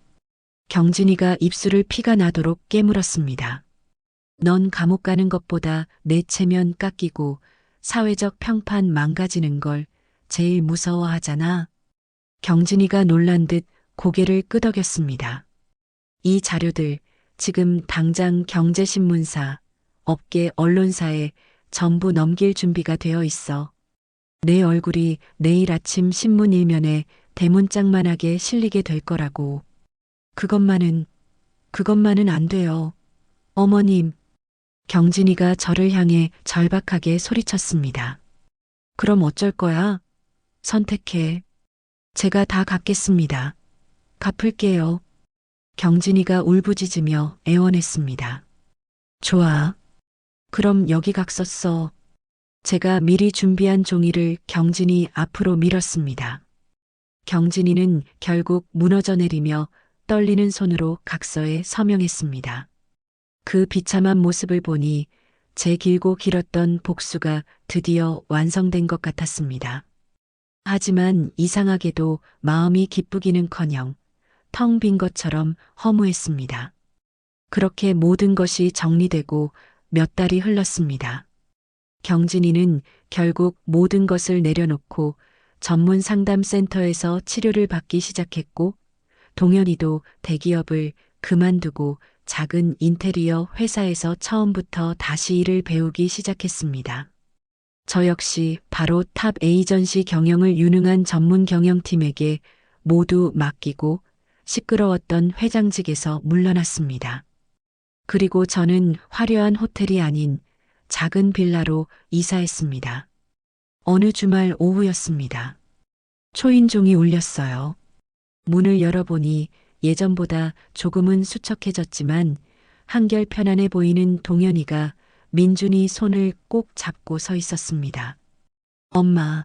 [SPEAKER 1] 경진이가 입술을 피가 나도록 깨물었습니다. 넌 감옥 가는 것보다 내 체면 깎이고 사회적 평판 망가지는 걸 제일 무서워하잖아. 경진이가 놀란 듯 고개를 끄덕였습니다. 이 자료들 지금 당장 경제신문사, 업계 언론사에 전부 넘길 준비가 되어 있어. 내 얼굴이 내일 아침 신문 일면에 대문짝만하게 실리게 될 거라고. 그것만은 안 돼요. 어머님, 경진이가 저를 향해 절박하게 소리쳤습니다. 그럼 어쩔 거야? 선택해. 제가 다 갚겠습니다. 갚을게요. 경진이가 울부짖으며 애원했습니다. 좋아. 그럼 여기 각서 써. 제가 미리 준비한 종이를 경진이 앞으로 밀었습니다. 경진이는 결국 무너져 내리며 떨리는 손으로 각서에 서명했습니다. 그 비참한 모습을 보니 제 길고 길었던 복수가 드디어 완성된 것 같았습니다. 하지만 이상하게도 마음이 기쁘기는커녕 텅 빈 것처럼 허무했습니다. 그렇게 모든 것이 정리되고 몇 달이 흘렀습니다. 경진이는 결국 모든 것을 내려놓고 전문 상담센터에서 치료를 받기 시작했고, 동현이도 대기업을 그만두고 작은 인테리어 회사에서 처음부터 다시 일을 배우기 시작했습니다. 저 역시 바로 탑 에이전시 경영을 유능한 전문 경영팀에게 모두 맡기고 시끄러웠던 회장직에서 물러났습니다. 그리고 저는 화려한 호텔이 아닌 작은 빌라로 이사했습니다. 어느 주말 오후였습니다. 초인종이 울렸어요. 문을 열어보니 예전보다 조금은 수척해졌지만 한결 편안해 보이는 동현이가 민준이 손을 꼭 잡고 서 있었습니다. 엄마,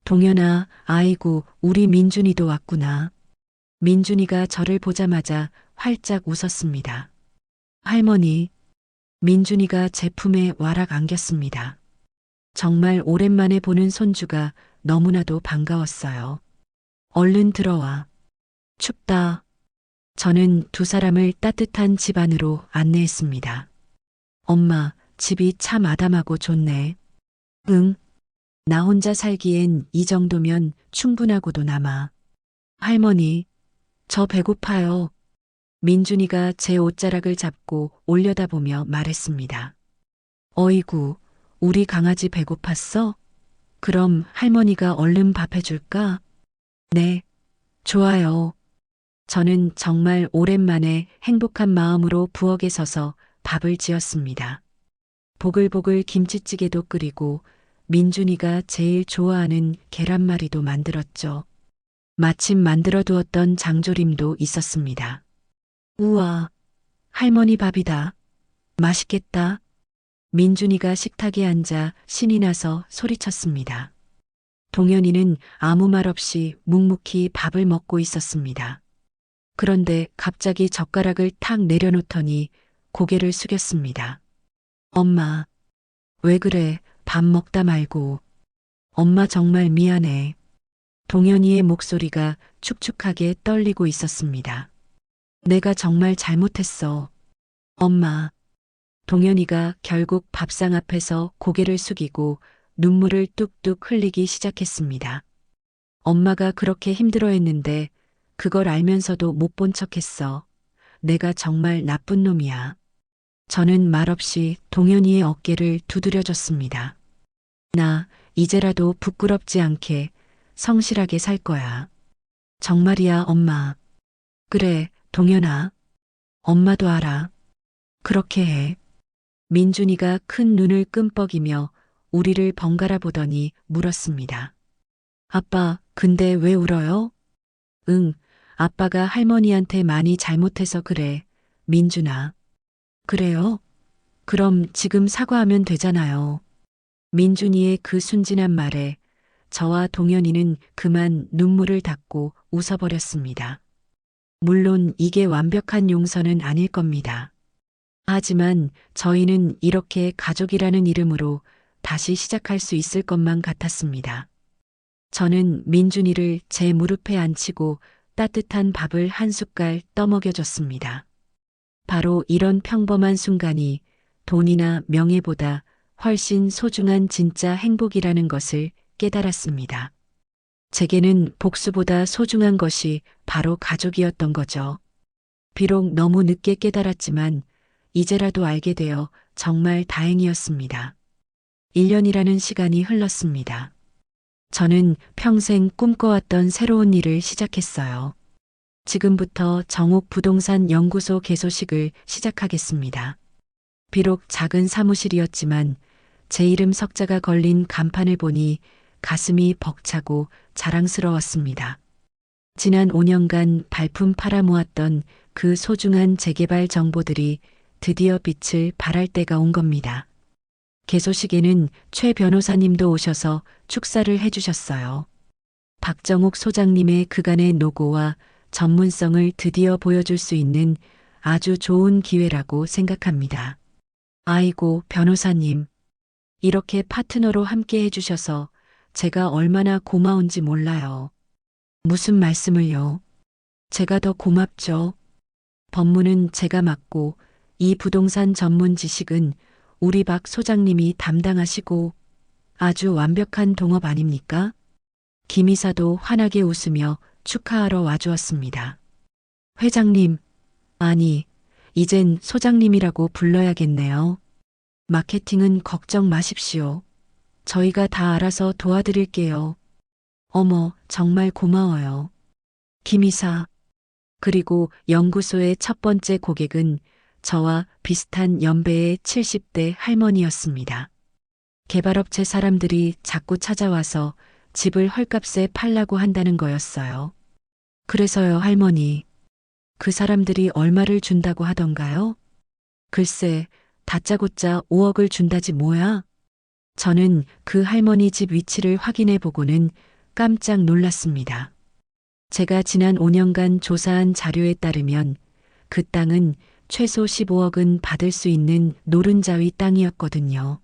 [SPEAKER 1] 동현아, 아이고, 우리 민준이도 왔구나. 민준이가 저를 보자마자 활짝 웃었습니다. 할머니, 민준이가 제 품에 와락 안겼습니다. 정말 오랜만에 보는 손주가 너무나도 반가웠어요. 얼른 들어와. 춥다. 저는 두 사람을 따뜻한 집 안으로 안내했습니다. 엄마, 집이 참 아담하고 좋네. 응. 나 혼자 살기엔 이 정도면 충분하고도 남아. 할머니, 저 배고파요. 민준이가 제 옷자락을 잡고 올려다보며 말했습니다. 어이구, 우리 강아지 배고팠어? 그럼 할머니가 얼른 밥 해줄까? 네, 좋아요. 저는 정말 오랜만에 행복한 마음으로 부엌에 서서 밥을 지었습니다. 보글보글 김치찌개도 끓이고 민준이가 제일 좋아하는 계란말이도 만들었죠. 마침 만들어 두었던 장조림도 있었습니다. 우와, 할머니 밥이다. 맛있겠다. 민준이가 식탁에 앉아 신이 나서 소리쳤습니다. 동현이는 아무 말 없이 묵묵히 밥을 먹고 있었습니다. 그런데 갑자기 젓가락을 탁 내려놓더니 고개를 숙였습니다. 엄마, 왜 그래? 밥 먹다 말고. 엄마 정말 미안해. 동현이의 목소리가 축축하게 떨리고 있었습니다. 내가 정말 잘못했어. 엄마. 동현이가 결국 밥상 앞에서 고개를 숙이고 눈물을 뚝뚝 흘리기 시작했습니다. 엄마가 그렇게 힘들어했는데 그걸 알면서도 못 본 척했어. 내가 정말 나쁜 놈이야. 저는 말없이 동현이의 어깨를 두드려줬습니다. 나 이제라도 부끄럽지 않게 성실하게 살 거야. 정말이야, 엄마. 그래, 동현아. 엄마도 알아. 그렇게 해. 민준이가 큰 눈을 끔뻑이며 우리를 번갈아 보더니 물었습니다. 아빠, 근데 왜 울어요? 응, 아빠가 할머니한테 많이 잘못해서 그래, 민준아. 그래요? 그럼 지금 사과하면 되잖아요. 민준이의 그 순진한 말에 저와 동현이는 그만 눈물을 닦고 웃어버렸습니다. 물론 이게 완벽한 용서는 아닐 겁니다. 하지만 저희는 이렇게 가족이라는 이름으로 다시 시작할 수 있을 것만 같았습니다. 저는 민준이를 제 무릎에 앉히고 따뜻한 밥을 한 숟갈 떠먹여줬습니다. 바로 이런 평범한 순간이 돈이나 명예보다 훨씬 소중한 진짜 행복이라는 것을 깨달았습니다. 제게는 복수보다 소중한 것이 바로 가족이었던 거죠. 비록 너무 늦게 깨달았지만 이제라도 알게 되어 정말 다행이었습니다. 1년이라는 시간이 흘렀습니다. 저는 평생 꿈꿔왔던 새로운 일을 시작했어요. 지금부터 정옥 부동산 연구소 개소식을 시작하겠습니다. 비록 작은 사무실이었지만 제 이름 석자가 걸린 간판을 보니 가슴이 벅차고 자랑스러웠습니다. 지난 5년간 발품 팔아모았던 그 소중한 재개발 정보들이 드디어 빛을 발할 때가 온 겁니다. 개소식에는 최 변호사님도 오셔서 축사를 해주셨어요. 박정욱 소장님의 그간의 노고와 전문성을 드디어 보여줄 수 있는 아주 좋은 기회라고 생각합니다. 아이고, 변호사님. 이렇게 파트너로 함께 해주셔서 제가 얼마나 고마운지 몰라요. 무슨 말씀을요? 제가 더 고맙죠. 법무는 제가 맡고 이 부동산 전문 지식은 우리 박 소장님이 담당하시고 아주 완벽한 동업 아닙니까? 김 이사도 환하게 웃으며 축하하러 와주었습니다. 회장님, 아니, 이젠 소장님이라고 불러야겠네요. 마케팅은 걱정 마십시오. 저희가 다 알아서 도와드릴게요. 어머, 정말 고마워요. 김 이사. 그리고 연구소의 첫 번째 고객은 저와 비슷한 연배의 70대 할머니였습니다. 개발업체 사람들이 자꾸 찾아와서 집을 헐값에 팔라고 한다는 거였어요. 그래서요, 할머니. 그 사람들이 얼마를 준다고 하던가요? 글쎄, 다짜고짜 5억을 준다지 뭐야? 저는 그 할머니 집 위치를 확인해 보고는 깜짝 놀랐습니다. 제가 지난 5년간 조사한 자료에 따르면 그 땅은 최소 15억은 받을 수 있는 노른자위 땅이었거든요.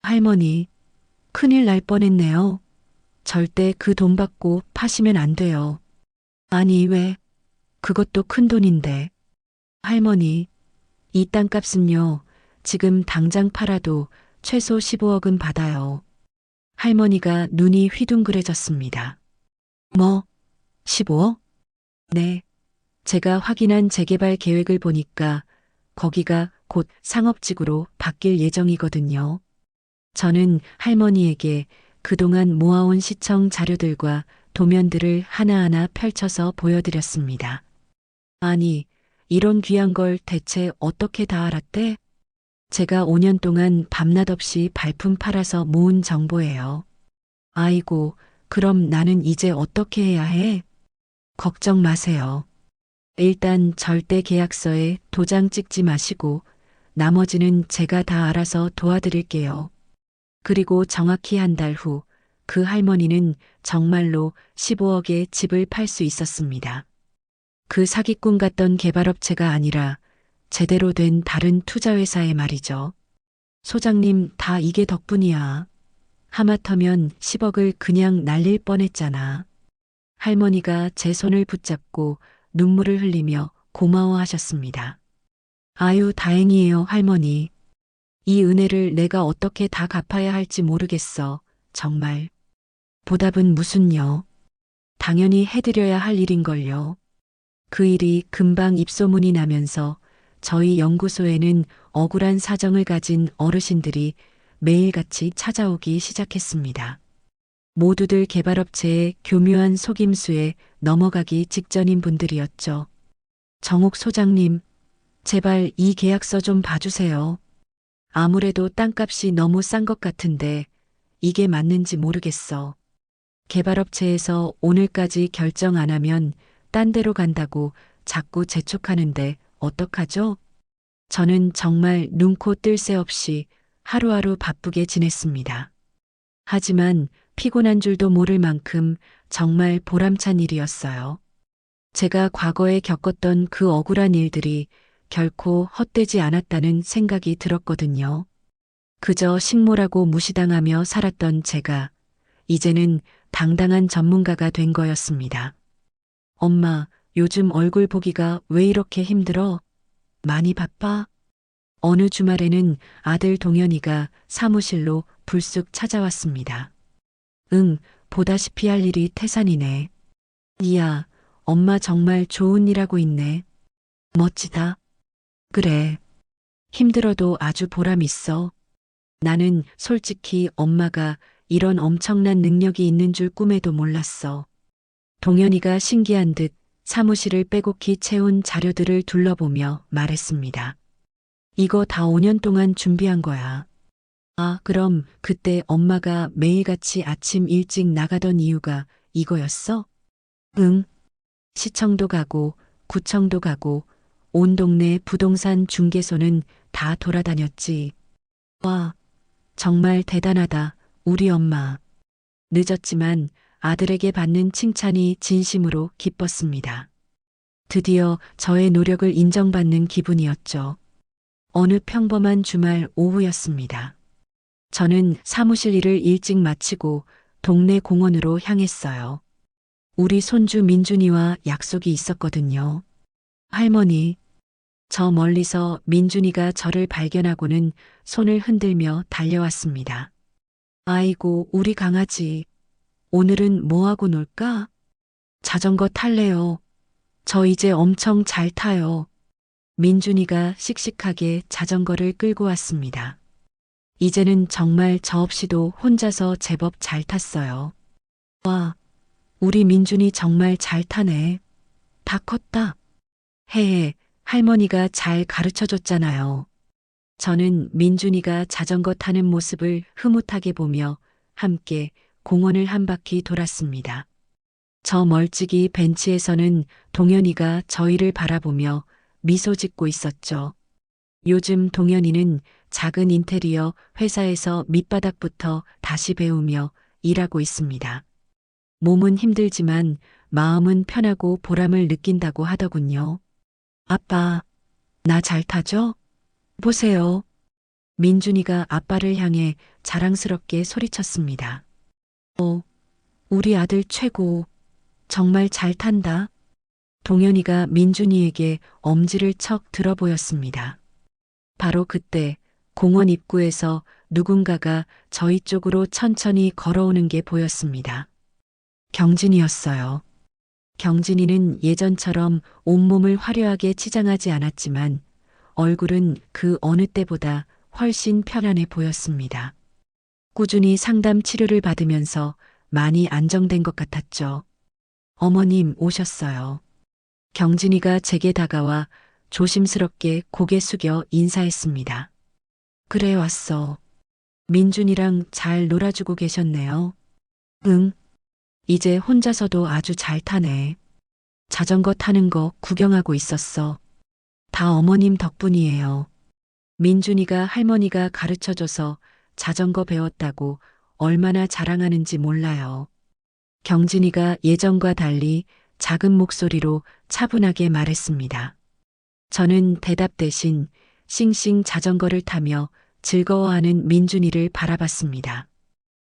[SPEAKER 1] 할머니, 큰일 날 뻔했네요. 절대 그 돈 받고 파시면 안 돼요. 아니, 왜? 그것도 큰 돈인데. 할머니, 이 땅값은요, 지금 당장 팔아도 최소 15억은 받아요. 할머니가 눈이 휘둥그레졌습니다. 뭐, 15억? 네. 제가 확인한 재개발 계획을 보니까 거기가 곧 상업지구로 바뀔 예정이거든요. 저는 할머니에게 그동안 모아온 시청 자료들과 도면들을 하나하나 펼쳐서 보여드렸습니다. 아니, 이런 귀한 걸 대체 어떻게 다 알았대? 제가 5년 동안 밤낮 없이 발품 팔아서 모은 정보예요. 아이고, 그럼 나는 이제 어떻게 해야 해? 걱정 마세요. 일단 절대 계약서에 도장 찍지 마시고 나머지는 제가 다 알아서 도와드릴게요. 그리고 정확히 한 달 후 그 할머니는 정말로 15억에 집을 팔 수 있었습니다. 그 사기꾼 같던 개발업체가 아니라 제대로 된 다른 투자회사의 말이죠. 소장님, 다 이게 덕분이야. 하마터면 10억을 그냥 날릴 뻔했잖아. 할머니가 제 손을 붙잡고 눈물을 흘리며 고마워하셨습니다. 아유, 다행이에요, 할머니. 이 은혜를 내가 어떻게 다 갚아야 할지 모르겠어. 정말. 보답은 무슨요? 당연히 해드려야 할 일인걸요. 그 일이 금방 입소문이 나면서 저희 연구소에는 억울한 사정을 가진 어르신들이 매일같이 찾아오기 시작했습니다. 모두들 개발업체의 교묘한 속임수에 넘어가기 직전인 분들이었죠. 정옥 소장님, 제발 이 계약서 좀 봐주세요. 아무래도 땅값이 너무 싼 것 같은데 이게 맞는지 모르겠어. 개발업체에서 오늘까지 결정 안 하면 딴 데로 간다고 자꾸 재촉하는데 어떡하죠? 저는 정말 눈코 뜰 새 없이 하루하루 바쁘게 지냈습니다. 하지만 피곤한 줄도 모를 만큼 정말 보람찬 일이었어요. 제가 과거에 겪었던 그 억울한 일들이 결코 헛되지 않았다는 생각이 들었거든요. 그저 식모라고 무시당하며 살았던 제가 이제는 당당한 전문가가 된 거였습니다. 엄마, 요즘 얼굴 보기가 왜 이렇게 힘들어? 많이 바빠? 어느 주말에는 아들 동현이가 사무실로 불쑥 찾아왔습니다. 응, 보다시피 할 일이 태산이네. 이야, 엄마 정말 좋은 일 하고 있네. 멋지다. 그래. 힘들어도 아주 보람 있어. 나는 솔직히 엄마가 이런 엄청난 능력이 있는 줄 꿈에도 몰랐어. 동현이가 신기한 듯 사무실을 빼곡히 채운 자료들을 둘러보며 말했습니다. 이거 다 5년 동안 준비한 거야. 아, 그럼 그때 엄마가 매일같이 아침 일찍 나가던 이유가 이거였어? 응. 시청도 가고, 구청도 가고, 온 동네 부동산 중개소는 다 돌아다녔지. 와, 정말 대단하다, 우리 엄마. 늦었지만 아들에게 받는 칭찬이 진심으로 기뻤습니다. 드디어 저의 노력을 인정받는 기분이었죠. 어느 평범한 주말 오후였습니다. 저는 사무실 일을 일찍 마치고 동네 공원으로 향했어요. 우리 손주 민준이와 약속이 있었거든요. 할머니, 저 멀리서 민준이가 저를 발견하고는 손을 흔들며 달려왔습니다. 아이고, 우리 강아지. 오늘은 뭐하고 놀까? 자전거 탈래요. 저 이제 엄청 잘 타요. 민준이가 씩씩하게 자전거를 끌고 왔습니다. 이제는 정말 저 없이도 혼자서 제법 잘 탔어요. 와, 우리 민준이 정말 잘 타네. 다 컸다. 헤헤, 할머니가 잘 가르쳐 줬잖아요. 저는 민준이가 자전거 타는 모습을 흐뭇하게 보며 함께 공원을 한 바퀴 돌았습니다. 저 멀찍이 벤치에서는 동현이가 저희를 바라보며 미소 짓고 있었죠. 요즘 동현이는 작은 인테리어 회사에서 밑바닥부터 다시 배우며 일하고 있습니다. 몸은 힘들지만 마음은 편하고 보람을 느낀다고 하더군요. 아빠, 나 잘 타죠? 보세요. 민준이가 아빠를 향해 자랑스럽게 소리쳤습니다. 우리 아들 최고. 정말 잘 탄다. 동현이가 민준이에게 엄지를 척 들어 보였습니다. 바로 그때 공원 입구에서 누군가가 저희 쪽으로 천천히 걸어오는 게 보였습니다. 경진이었어요. 경진이는 예전처럼 온몸을 화려하게 치장하지 않았지만 얼굴은 그 어느 때보다 훨씬 편안해 보였습니다. 꾸준히 상담 치료를 받으면서 많이 안정된 것 같았죠. 어머님 오셨어요. 경진이가 제게 다가와 조심스럽게 고개 숙여 인사했습니다. 그래 왔어. 민준이랑 잘 놀아주고 계셨네요. 응. 이제 혼자서도 아주 잘 타네. 자전거 타는 거 구경하고 있었어. 다 어머님 덕분이에요. 민준이가 할머니가 가르쳐줘서 자전거 배웠다고 얼마나 자랑하는지 몰라요. 경진이가 예전과 달리 작은 목소리로 차분하게 말했습니다. 저는 대답 대신 싱싱 자전거를 타며 즐거워하는 민준이를 바라봤습니다.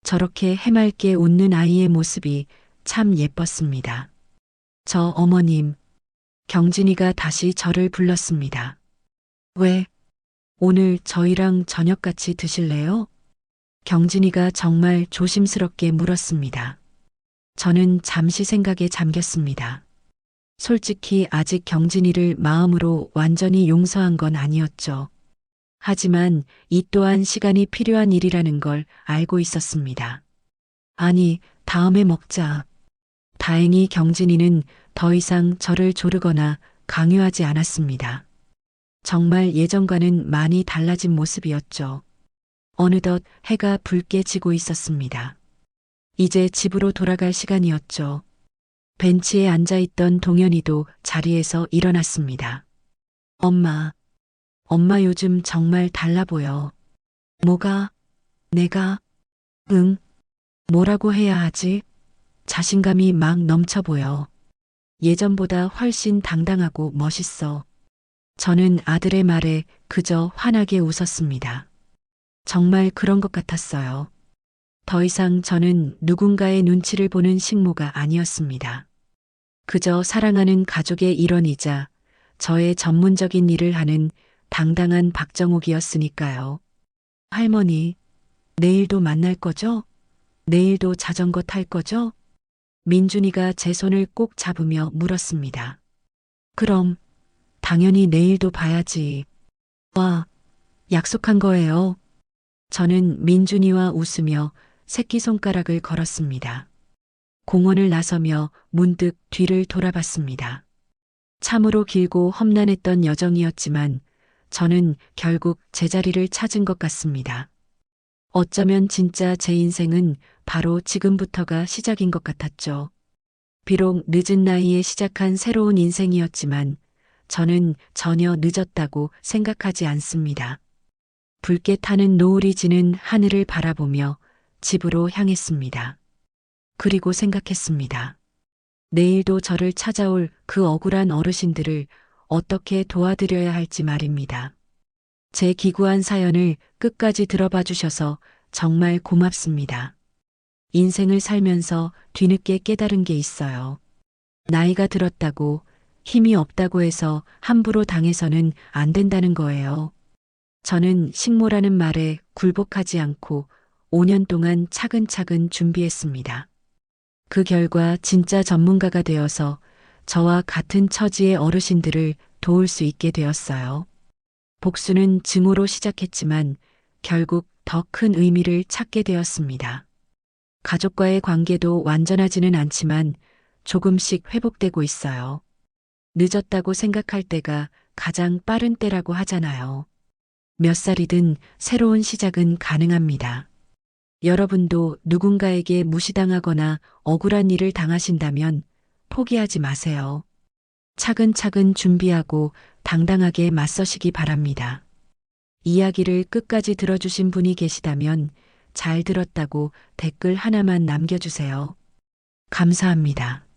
[SPEAKER 1] 저렇게 해맑게 웃는 아이의 모습이 참 예뻤습니다. 저 어머님, 경진이가 다시 저를 불렀습니다. 왜? 오늘 저희랑 저녁 같이 드실래요? 경진이가 정말 조심스럽게 물었습니다. 저는 잠시 생각에 잠겼습니다. 솔직히 아직 경진이를 마음으로 완전히 용서한 건 아니었죠. 하지만 이 또한 시간이 필요한 일이라는 걸 알고 있었습니다. 아니, 다음에 먹자. 다행히 경진이는 더 이상 저를 조르거나 강요하지 않았습니다. 정말 예전과는 많이 달라진 모습이었죠. 어느덧 해가 붉게 지고 있었습니다. 이제 집으로 돌아갈 시간이었죠. 벤치에 앉아있던 동현이도 자리에서 일어났습니다. 엄마, 엄마 요즘 정말 달라 보여. 뭐가? 내가? 응, 뭐라고 해야 하지? 자신감이 막 넘쳐 보여. 예전보다 훨씬 당당하고 멋있어. 저는 아들의 말에 그저 환하게 웃었습니다. 정말 그런 것 같았어요. 더 이상 저는 누군가의 눈치를 보는 식모가 아니었습니다. 그저 사랑하는 가족의 일원이자 저의 전문적인 일을 하는 당당한 박정욱이었으니까요. 할머니, 내일도 만날 거죠? 내일도 자전거 탈 거죠? 민준이가 제 손을 꼭 잡으며 물었습니다. 그럼, 당연히 내일도 봐야지. 와, 약속한 거예요. 저는 민준이와 웃으며 새끼손가락을 걸었습니다. 공원을 나서며 문득 뒤를 돌아봤습니다. 참으로 길고 험난했던 여정이었지만 저는 결국 제자리를 찾은 것 같습니다. 어쩌면 진짜 제 인생은 바로 지금부터가 시작인 것 같았죠. 비록 늦은 나이에 시작한 새로운 인생이었지만 저는 전혀 늦었다고 생각하지 않습니다. 붉게 타는 노을이 지는 하늘을 바라보며 집으로 향했습니다. 그리고 생각했습니다. 내일도 저를 찾아올 그 억울한 어르신들을 어떻게 도와드려야 할지 말입니다. 제 기구한 사연을 끝까지 들어봐 주셔서 정말 고맙습니다. 인생을 살면서 뒤늦게 깨달은 게 있어요. 나이가 들었다고 힘이 없다고 해서 함부로 당해서는 안 된다는 거예요. 저는 식모라는 말에 굴복하지 않고 5년 동안 차근차근 준비했습니다. 그 결과 진짜 전문가가 되어서 저와 같은 처지의 어르신들을 도울 수 있게 되었어요. 복수는 증오로 시작했지만 결국 더 큰 의미를 찾게 되었습니다. 가족과의 관계도 완전하지는 않지만 조금씩 회복되고 있어요. 늦었다고 생각할 때가 가장 빠른 때라고 하잖아요. 몇 살이든 새로운 시작은 가능합니다. 여러분도 누군가에게 무시당하거나 억울한 일을 당하신다면 포기하지 마세요. 차근차근 준비하고 당당하게 맞서시기 바랍니다. 이야기를 끝까지 들어주신 분이 계시다면 잘 들었다고 댓글 하나만 남겨주세요. 감사합니다.